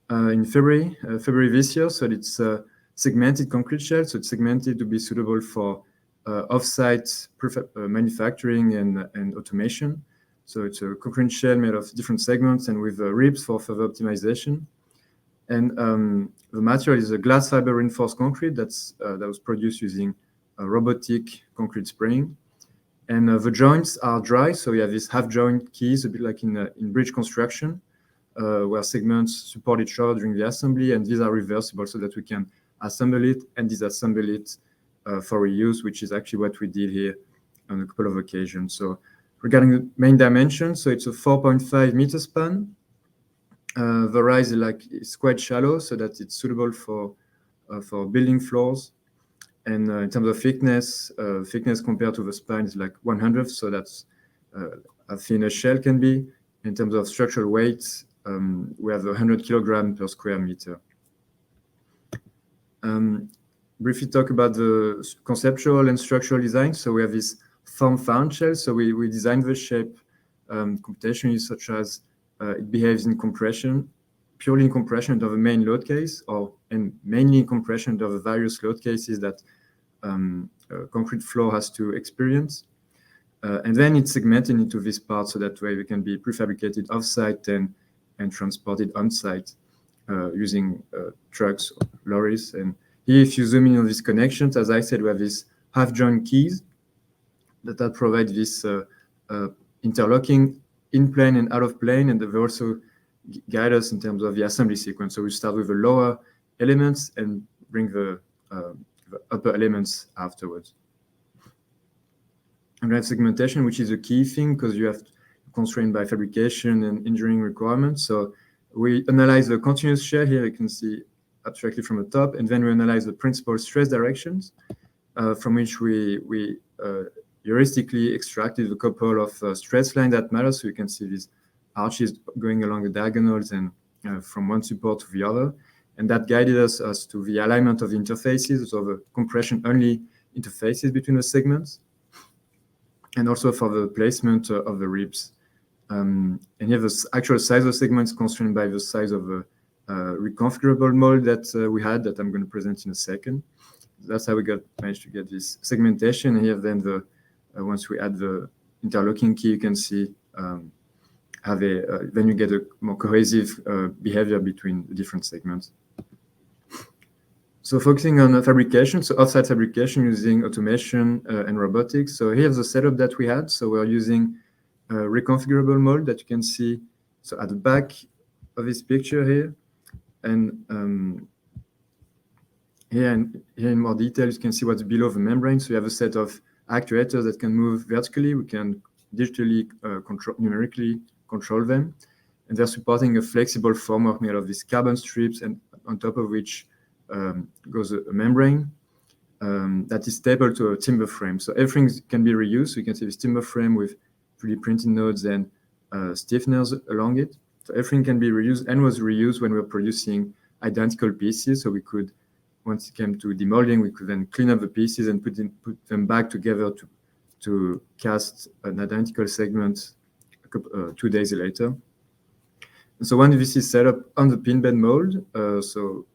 in February this year. So it's a segmented concrete shell. So it's segmented to be suitable for off-site manufacturing and automation. So it's a concrete shell made of different segments and with ribs for further optimization. And the material is a glass fiber reinforced concrete that was produced using robotic concrete spraying. And the joints are dry, so we have these half joint keys, a bit like in bridge construction, where segments support each other during the assembly, and these are reversible so that we can assemble it and disassemble it for reuse, which is actually what we did here on a couple of occasions. So regarding the main dimensions, so it's a 4.5 meter span. The rise is quite shallow, so that it's suitable for building floors. And in terms of thickness compared to the spine is like 100th, so that's how thin a shell can be. In terms of structural weight, we have 100 kilograms per square meter. Briefly talk about the conceptual and structural design. So we have this form-found shell. So we designed the shape computationally, such as it behaves in compression, purely in compression under the main load case, and mainly in compression under the various load cases that concrete floor has to experience. And then it's segmented into this part, so that way we can be prefabricated off-site and transported on-site using trucks, lorries. And here, if you zoom in on these connections, as I said, we have these half-joint keys that provide this interlocking in plane and out of plane, and they also guide us in terms of the assembly sequence. So we start with the lower elements and bring the upper elements afterwards. And we have segmentation, which is a key thing because you have constrained by fabrication and engineering requirements. So we analyze the continuous shell here. You can see abstractly from the top, and then we analyze the principal stress directions, from which we heuristically extracted a couple of stress lines that matter. So you can see these arches going along the diagonals and from one support to the other. And that guided us to the alignment of the interfaces, so the compression-only interfaces between the segments, and also for the placement of the ribs. And here the actual size of segments constrained by the size of the reconfigurable mold that we had, that I'm going to present in a second. That's how we managed to get this segmentation. And here then once we add the interlocking key, you can see then you get a more cohesive behavior between the different segments. So focusing on fabrication, so offsite fabrication using automation and robotics. So here's the setup that we had. So we're using a reconfigurable mold that you can see so at the back of this picture here. And here in more detail, you can see what's below the membrane. So you have a set of actuators that can move vertically. We can digitally numerically control them. And they're supporting a flexible formwork made of these carbon strips, and on top of which goes a membrane that is stapled to a timber frame. So everything can be reused. So you can see this timber frame with 3D printing nodes and stiffeners along it. So everything can be reused and was reused when we were producing identical pieces. So we could, once it came to demolding, we could then clean up the pieces and put them back together to cast an identical segment 2 days later. And so when this is set up on the pin bed mold, so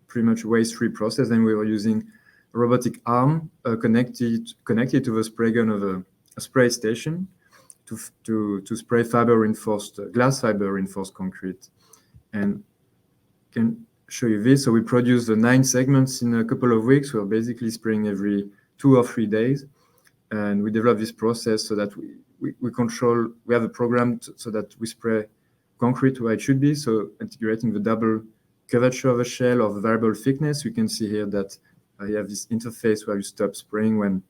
pretty much waste-free process, then we were using a robotic arm connected to the spray gun of a spray station to spray glass fiber reinforced concrete. And I can show you this. So we produced the 9 segments in a couple of weeks. We're basically spraying every 2 or 3 days. And we developed this process so that we have a program so that we spray concrete where it should be. So integrating the double curvature of a shell of variable thickness. You can see here that you have this interface where you stop spraying when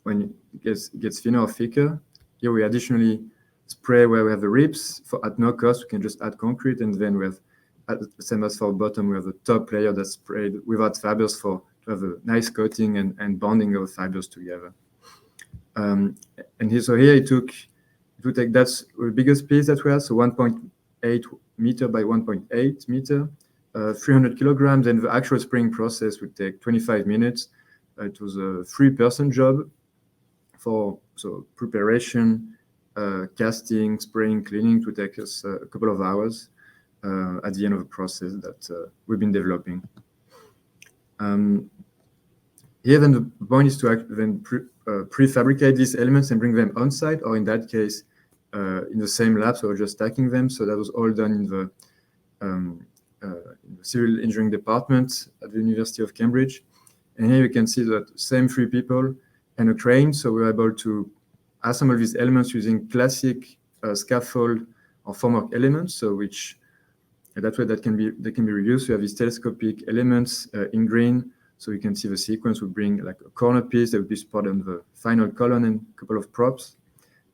it gets thinner or thicker. Here we additionally spray where we have the ribs. At no cost, we can just add concrete, and then we have, the same as for bottom, we have a top layer that's sprayed without fibers to have a nice coating and bonding of fibers together. And here it would take, that's the biggest piece that we have, so 1.8 meter by 1.8 meter, 300 kilograms, and the actual spraying process would take 25 minutes. It was a 3-person job so preparation, casting, spraying, cleaning to take us a couple of hours at the end of the process that we've been developing. Here then the point is to then prefabricate these elements and bring them on site, or in that case, in the same lab, so we're just stacking them. So that was all done in the civil engineering department at the University of Cambridge. And here you can see that same 3 people and a crane. So we're able to assemble these elements using classic scaffold or formwork elements. So that way they can be reused. We have these telescopic elements in green. So you can see the sequence would bring like a corner piece that would be supported on the final column and a couple of props.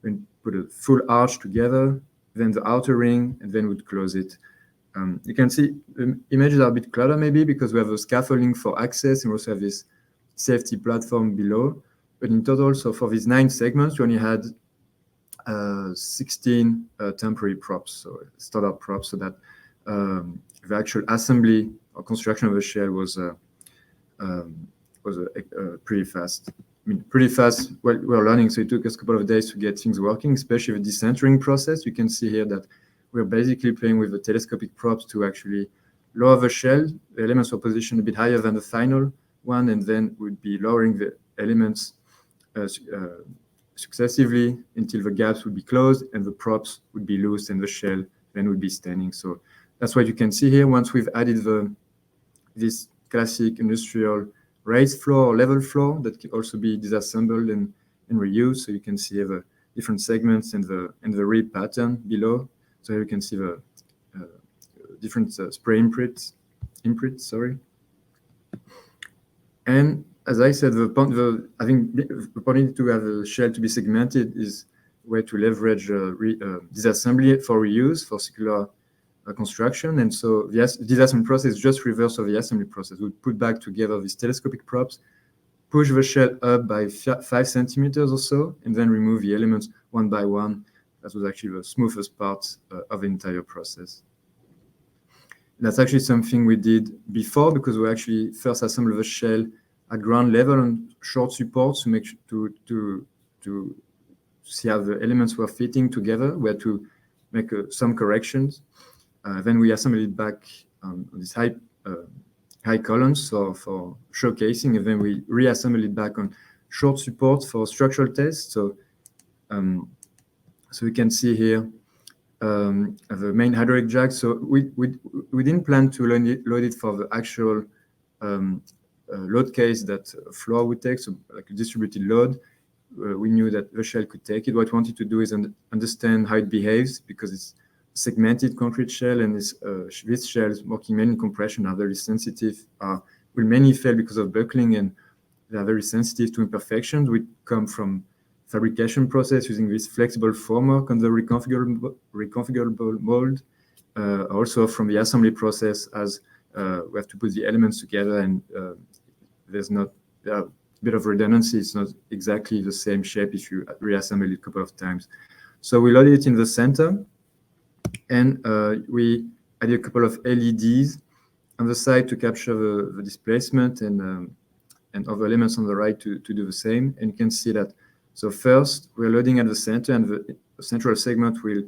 Then put a full arch together, then the outer ring, and then would close it. You can see the images are a bit cluttered maybe because we have a scaffolding for access, and we also have this safety platform below. But in total, so for these 9 segments, we only had 16 temporary props, so standard props, so that the actual assembly or construction of the shell was pretty fast. I mean, pretty fast. Well, we're learning, so it took us a couple of days to get things working, especially the decentering process. You can see here that we're basically playing with the telescopic props to actually lower the shell. The elements were positioned a bit higher than the final one, and then we'd be lowering the elements successively until the gaps would be closed and the props would be loose and the shell then would be standing. So that's what you can see here. Once we've added this classic industrial raised floor or level floor that can also be disassembled and reused. So you can see the different segments and the rib pattern below. So you can see the different spray imprints. Sorry. And as I said, I think the point to have a shell to be segmented is where to leverage disassembly for reuse for circular construction. And so the disassembly process is just reverse of the assembly process. We put back together these telescopic props, push the shell up by 5 centimeters or so, and then remove the elements one by one. That was actually the smoothest part of the entire process. That's actually something we did before, because we actually first assembled the shell at ground level on short supports to make to see how the elements were fitting together. We had to make some corrections. Then we assembled it back on these high columns for showcasing, and then we reassembled it back on short supports for structural tests. So we can see here the main hydraulic jack. So we didn't plan to load it for the actual load case that floor would take, so like a distributed load. We knew that the shell could take it. What we wanted to do is understand how it behaves, because it's segmented concrete shell, and these shells working mainly in compression are very sensitive, will mainly fail because of buckling, and they are very sensitive to imperfections. We come from fabrication process using this flexible formwork on the reconfigurable mold, also from the assembly process, as we have to put the elements together, and there's not a bit of redundancy. It's not exactly the same shape if you reassemble it a couple of times. So we loaded it in the center, and we added a couple of LEDs on the side to capture the displacement, and other elements on the right to do the same. And you can see that. So first, we're loading at the center, and the central segment will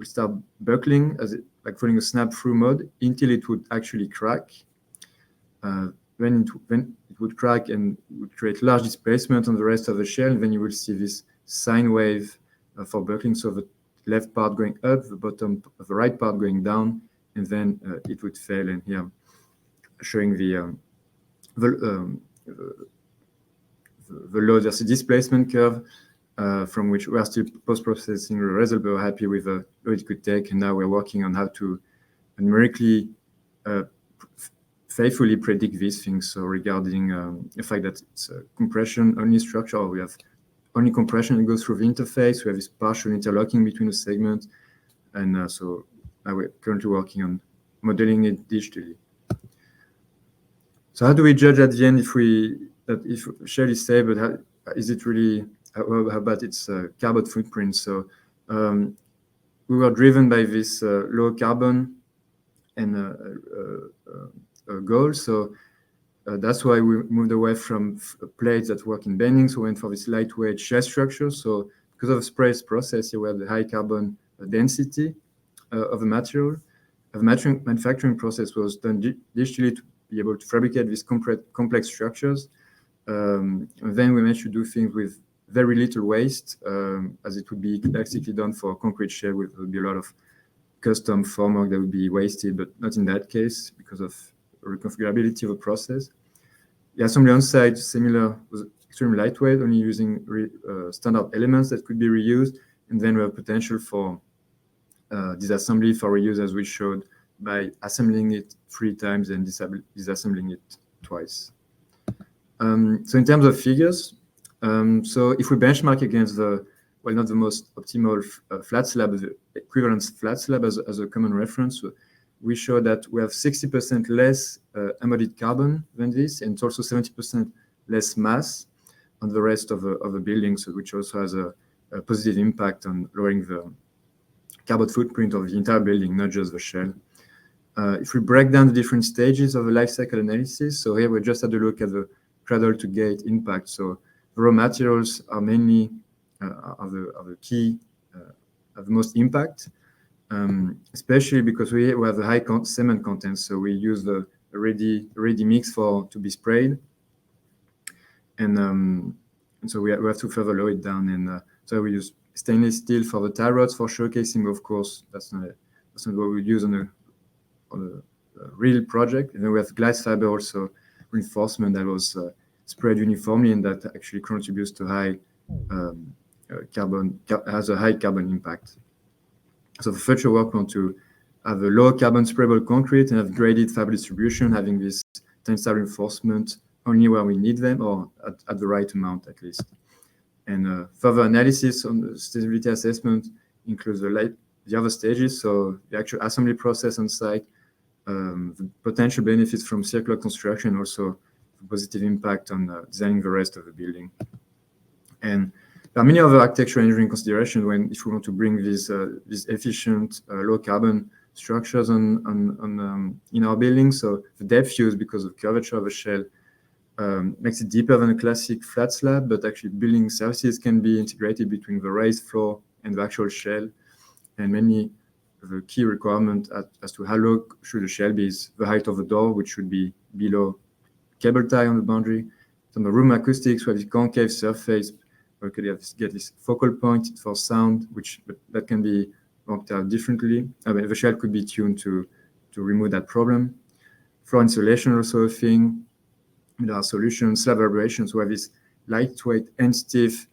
start buckling, like following a snap-through mode, until it would actually crack. When it would crack and would create large displacement on the rest of the shell, and then you will see this sine wave for buckling. So the left part going up, the bottom of the right part going down, and then it would fail. And here, showing the load versus displacement curve, from which we are still post-processing the result, but we're happy with the load it could take. And now we're working on how to numerically faithfully predict these things. So regarding the fact that it's a compression-only structure, or we have only compression that goes through the interface, we have this partial interlocking between the segments, and so now we're currently working on modeling it digitally. So how do we judge at the end if shell is stable? How is it really? How about its carbon footprint? So we were driven by this low carbon and goal. So that's why we moved away from plates that work in bending. So we went for this lightweight shell structure. So because of the spray process, here we have the high carbon density of the material. The manufacturing process was done digitally to be able to fabricate these complex structures. And then we managed to do things with very little waste, as it would be classically done for concrete shell. There would be a lot of custom formwork that would be wasted, but not in that case because of reconfigurability of the process. The assembly on site, similar, was extremely lightweight, only using standard elements that could be reused. And then we have potential for disassembly for reuse, as we showed, by assembling it 3 times and disassembling it twice. So in terms of figures, so if we benchmark against not the most optimal flat slab, the equivalent flat slab as a common reference, we show that we have 60% less embodied carbon than this, and it's also 70% less mass on the rest of the building, so which also has a positive impact on lowering the carbon footprint of the entire building, not just the shell. If we break down the different stages of the life cycle analysis, so here we just had a look at the cradle to gate impact. So the raw materials are mainly the key, have the most impact, especially because we have a high cement content. So we use the ready mix to be sprayed, and so we have to further lower it down. And so we use stainless steel for the tie rods for showcasing. Of course, that's not what we use on a real project. And then we have glass fiber also reinforcement that was spread uniformly, and that actually contributes to high has a high carbon impact. So the future work want to have a low carbon sprayable concrete and have graded fiber distribution, having this tensile reinforcement only where we need them, or at the right amount at least. And further analysis on the stability assessment includes the other stages, so the actual assembly process on site, the potential benefits from circular construction, also the positive impact on designing the rest of the building. And there are many other architectural engineering considerations if we want to bring these efficient, low carbon structures in our buildings. So the depth used, because of curvature of the shell, makes it deeper than a classic flat slab, but actually building services can be integrated between the raised floor and the actual shell. And many of the key requirements as to how low should the shell be is the height of the door, which should be below cable tie on the boundary. Some of the room acoustics, where the concave surface, we could get this focal point for sound, that can be worked out differently. I mean, the shell could be tuned to remove that problem. Floor insulation also a thing. There are solutions, slab vibrations, where this lightweight and stiff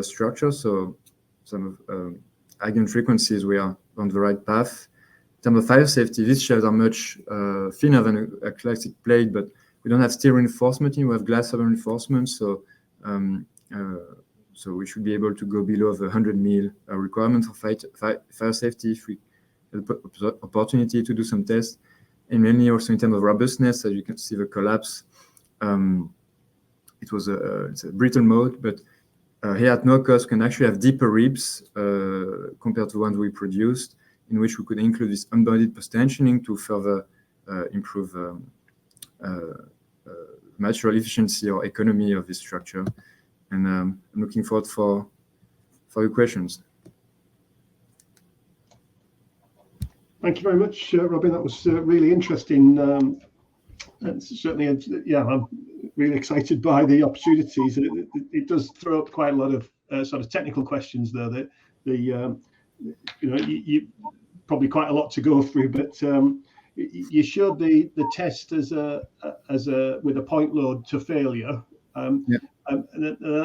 structure. So some of eigen frequencies, we are on the right path. In terms of fire safety, these shells are much thinner than a classic plate, but we don't have steel reinforcement in, we have glass fiber reinforcement. So so we should be able to go below the 100 mil requirement for fire safety if we have the opportunity to do some tests. And mainly also in terms of robustness, as you can see the collapse. It's a brittle mode, but here at no cost, we can actually have deeper ribs compared to ones we produced, in which we could include this unbounded post-tensioning to further improve material efficiency or economy of this structure. And I'm looking forward for your questions. Thank you very much, Robin. That was really interesting. And certainly, yeah, I'm really excited by the opportunities. It does throw up quite a lot of sort of technical questions, though. That you probably quite a lot to go through, but you showed the test as with a point load to failure. Yeah.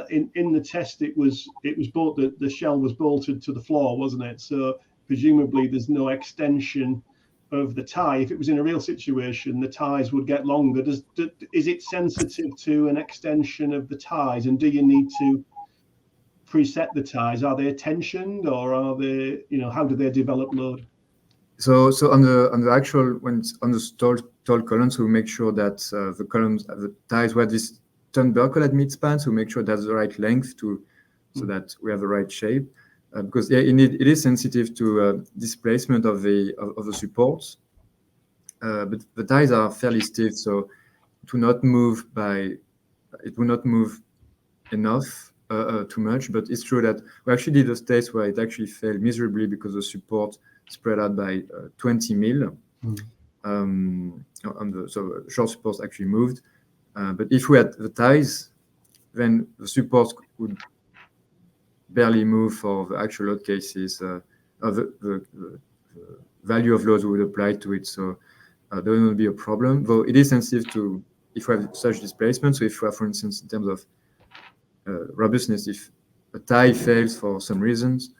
In the test, it was the shell was bolted to the floor, wasn't it? So presumably there's no extension of the tie. If it was in a real situation, the ties would get longer. Is it sensitive to an extension of the ties, and do you need to preset the ties? Are they tensioned, or are they, how do they develop load? So on the actual, when it's on the tall columns, we make sure that the ties where this turnbuckle at midspan, so make sure that's the right length so that we have the right shape. Because it is sensitive to displacement of the supports, but the ties are fairly stiff, so it will not move enough too much. But it's true that we actually did a test where it actually failed miserably because the support spread out by 20 mil. So short supports actually moved. But if we had the ties, then the supports would barely move for the actual load cases. The value of loads we would apply to it, so there will not be a problem. Though it is sensitive to if we have such displacement. So if we have, for instance, in terms of robustness, if a tie fails for some reasons,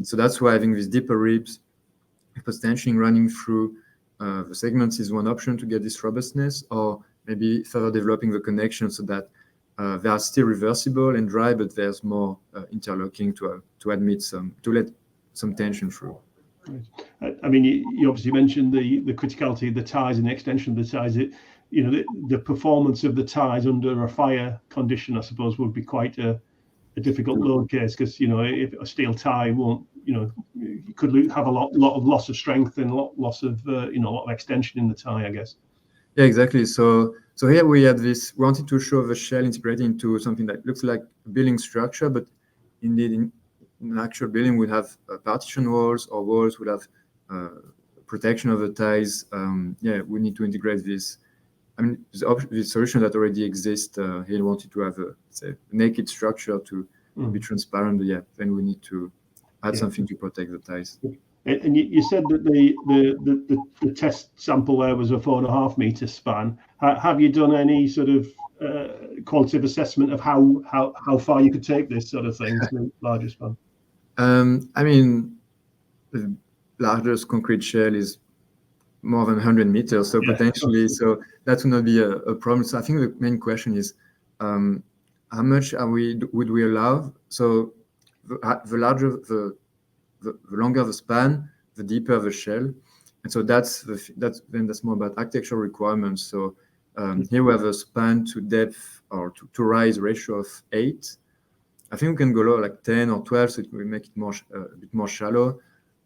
so that's why having these deeper ribs, post-tensioning running through the segments is one option to get this robustness, or maybe further developing the connection so that they are still reversible and dry, but there's more interlocking to let some tension through. Right. I mean, you obviously mentioned the criticality of the ties and the extension of the ties. The performance of the ties under a fire condition, I suppose, would be quite a difficult load case, because if a steel tie won't, you could have a lot of loss of strength and loss of a lot of extension in the tie, I guess. Yeah, exactly. So here we had this, wanted to show the shell integrated into something that looks like a building structure, but indeed in an actual building would have partition walls, or walls would have protection of the ties. We need to integrate this. I mean, the solution that already exists. Here wanted to have a naked structure to be transparent. But then we need to add something to protect the ties. And you said that the test sample there was a 4.5 meter span. Have you done any sort of qualitative assessment of how far you could take this sort of thing to larger span? I mean, largest concrete shell is more than 100 meters, so potentially, so that would not be a problem. So I think the main question is, how much would we allow? So the larger, the longer the span, the deeper the shell, and so that's more about architectural requirements. So here we have a span to depth or to rise ratio of 8. I think we can go low, like 10 or 12, so it will make it more a bit more shallow.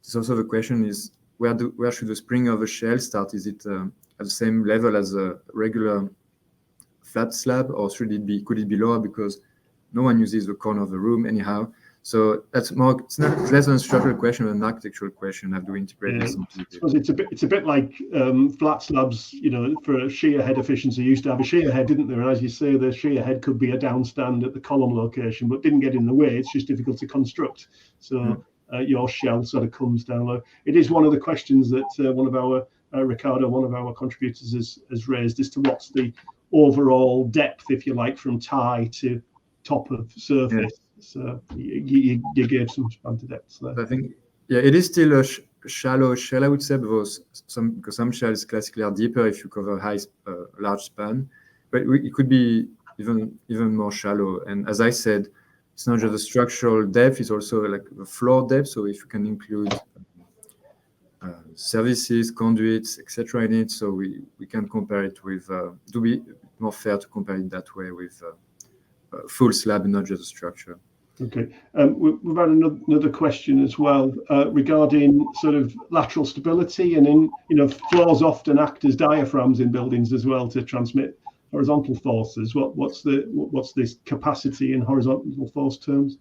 So also the question is, where should the spring of a shell start? Is it at the same level as a regular flat slab, or could it be lower because no one uses the corner of the room anyhow? So it's less than a structural question than an architectural question. I have to integrate this into it. I suppose it's a bit like flat slabs, for shear head efficiency. Used to have a shear head, didn't there? And as you say, the shear head could be a downstand at the column location, but didn't get in the way. It's just difficult to construct. So your shell sort of comes down low. It is one of the questions that Ricardo, one of our contributors, has raised as to what's the overall depth, if you like, from tie to top of surface. So you gave some span to depth there. I think, it is still a shallow shell, I would say, because some shells classically are deeper if you cover large span, but it could be even more shallow. And as I said, it's not just the structural depth; it's also like the floor depth. So if you can include services, conduits, etc. in it, so we can compare it with to be more fair to compare it that way with full slab and not just a structure. Okay, we've had another question as well regarding sort of lateral stability, and floors often act as diaphragms in buildings as well to transmit horizontal forces. What's this capacity in horizontal force terms?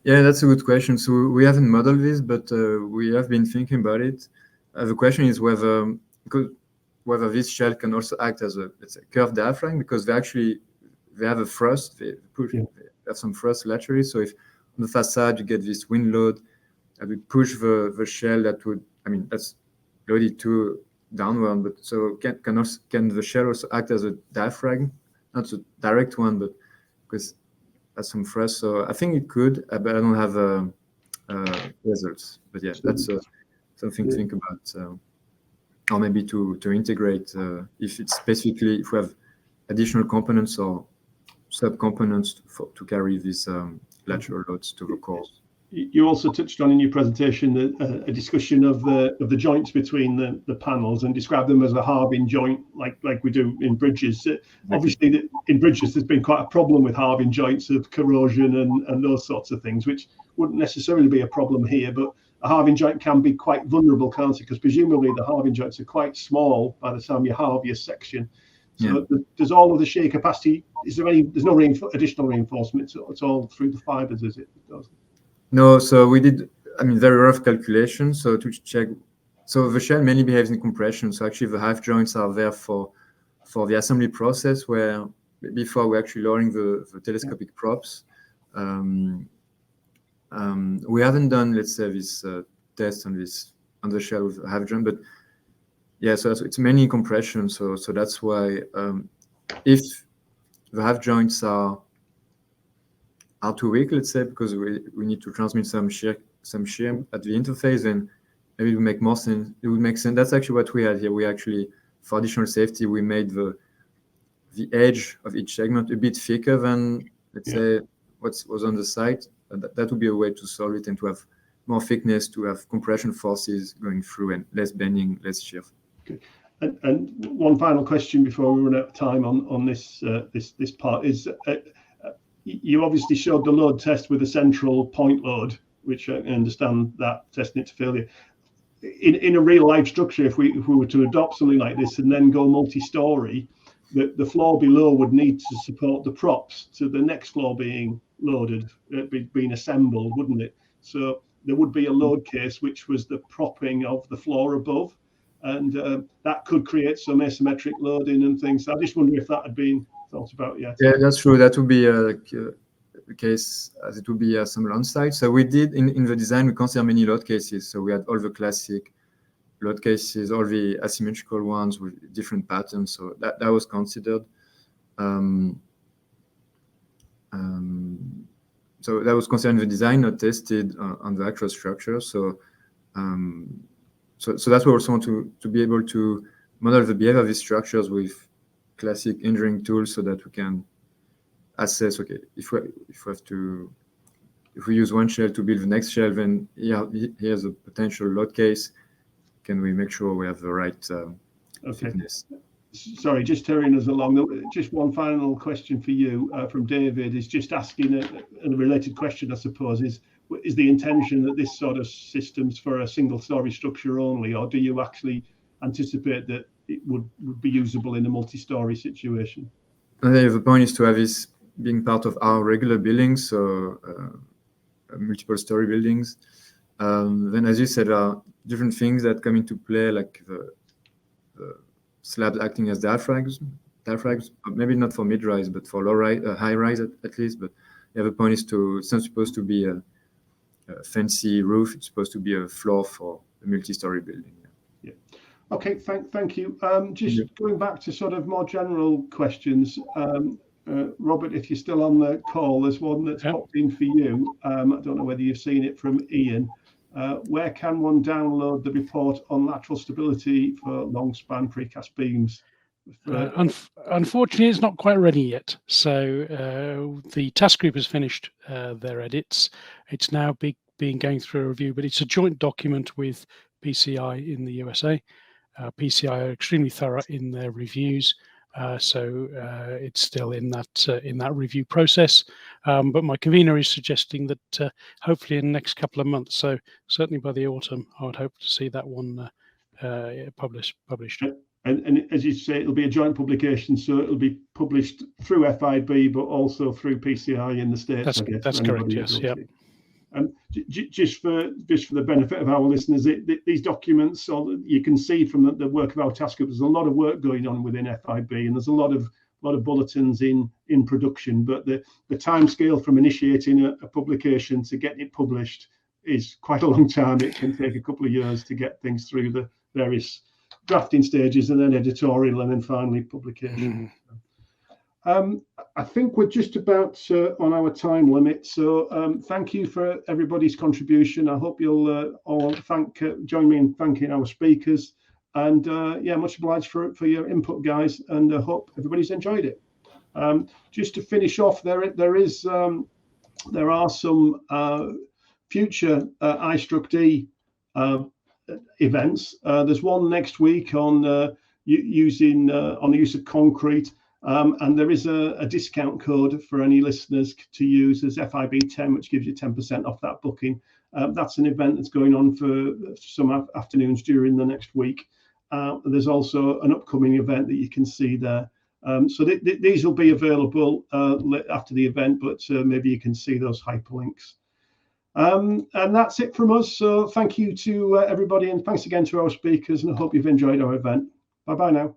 Yeah, that's a good question. So we haven't modeled this, but we have been thinking about it. The question is whether this shell can also act as a, let's say, curved diaphragm, because they have a thrust. They have some thrust laterally. So if on the facade you get this wind load that would push the shell, that's loaded to downward. But so can the shell also act as a diaphragm? Not a direct one, but because that's some thrust. So I think it could, but I don't have results. But yeah, that's something to think about, or maybe to integrate if we have additional components or sub-components to carry these lateral loads to the cores. You also touched on in your presentation a discussion of the joints between the panels, and described them as a halving joint, like we do in bridges. Obviously, in bridges, there's been quite a problem with halving joints of corrosion and those sorts of things, which wouldn't necessarily be a problem here. But a halving joint can be quite vulnerable, can't it? Because presumably the halving joints are quite small by the time you halve your section. So there's all of the shear capacity. There's no additional reinforcement. It's all through the fibers, is it? No, so we did, very rough calculations. So to check, so the shell mainly behaves in compression. So actually the half joints are there for the assembly process, where before we're actually lowering the telescopic props. We haven't done, let's say, this test on the shell with half joint, but yeah, so it's mainly compression. So that's why if the half joints are too weak, let's say, because we need to transmit some shear at the interface, then maybe it would make more sense. It would make sense. That's actually what we had here. We actually, for additional safety, we made the edge of each segment a bit thicker than, let's say, what was on the side. That would be a way to solve it, and to have more thickness, to have compression forces going through, and less bending, less shear. Okay. And one final question before we run out of time on this part is, you obviously showed the load test with a central point load, which I understand that testing it to failure. In a real life structure, if we were to adopt something like this and then go multi-story, the floor below would need to support the props to the next floor being loaded, being assembled, wouldn't it? So there would be a load case which was the propping of the floor above, and that could create some asymmetric loading and things. So I just wonder if that had been thought about yet. Yeah, that's true. That would be a case, as it would be assembled on site. So we did in the design, we consider many load cases. So we had all the classic load cases, all the asymmetrical ones with different patterns. So that was considered. So that was considered in the design, not tested on the actual structure. So So that's why we also want to be able to model the behavior of these structures with classic engineering tools, so that we can assess, okay, if we use one shell to build the next shell, then here's a potential load case. Can we make sure we have the right thickness? Sorry, just hurrying us along. Just one final question for you from David. Is just asking a related question, I suppose. Is the intention that this sort of system's for a single-story structure only, or do you actually anticipate that it would be usable in a multi-story situation? I think the point is to have this being part of our regular buildings, so multiple story buildings. Then, as you said, there are different things that come into play, like the slabs acting as diaphragms, maybe not for mid-rise, but for low-rise, high-rise at least. But yeah, the point is it's not supposed to be a fancy roof. It's supposed to be a floor for a multi-story building. Yeah. Okay, thank you. Just going back to sort of more general questions, Robert, if you're still on the call, there's one that's popped in for you. I don't know whether you've seen it, from Ian. Where can one download the report on lateral stability for long span precast beams? Unfortunately, it's not quite ready yet. So the task group has finished their edits. It's now being going through a review, but it's a joint document with PCI in the USA. PCI are extremely thorough in their reviews, so it's still in that review process. But my convener is suggesting that hopefully in the next couple of months, so certainly by the autumn, I would hope to see that one published. And as you say, it'll be a joint publication, so it'll be published through FIB, but also through PCI in the States. That's correct. Yes. Yeah. Just for the benefit of our listeners, these documents, you can see from the work of our task group, there's a lot of work going on within FIB, and there's a lot of bulletins in production. But the time scale from initiating a publication to getting it published is quite a long time. It can take a couple of years to get things through the various drafting stages, and then editorial, and then finally publication. I think we're just about on our time limit, so thank you for everybody's contribution. I hope you'll all join me in thanking our speakers, and yeah, much obliged for your input, guys, and I hope everybody's enjoyed it. Just to finish off, there are some future iStructE events. There's one next week on the use of concrete. And there is a discount code for any listeners to use as FIB10, which gives you 10% off that booking. That's an event that's going on for some afternoons during the next week. There's also an upcoming event that you can see there. So these will be available after the event, but maybe you can see those hyperlinks. And that's it from us. So thank you to everybody, and thanks again to our speakers, and I hope you've enjoyed our event. Bye-bye now.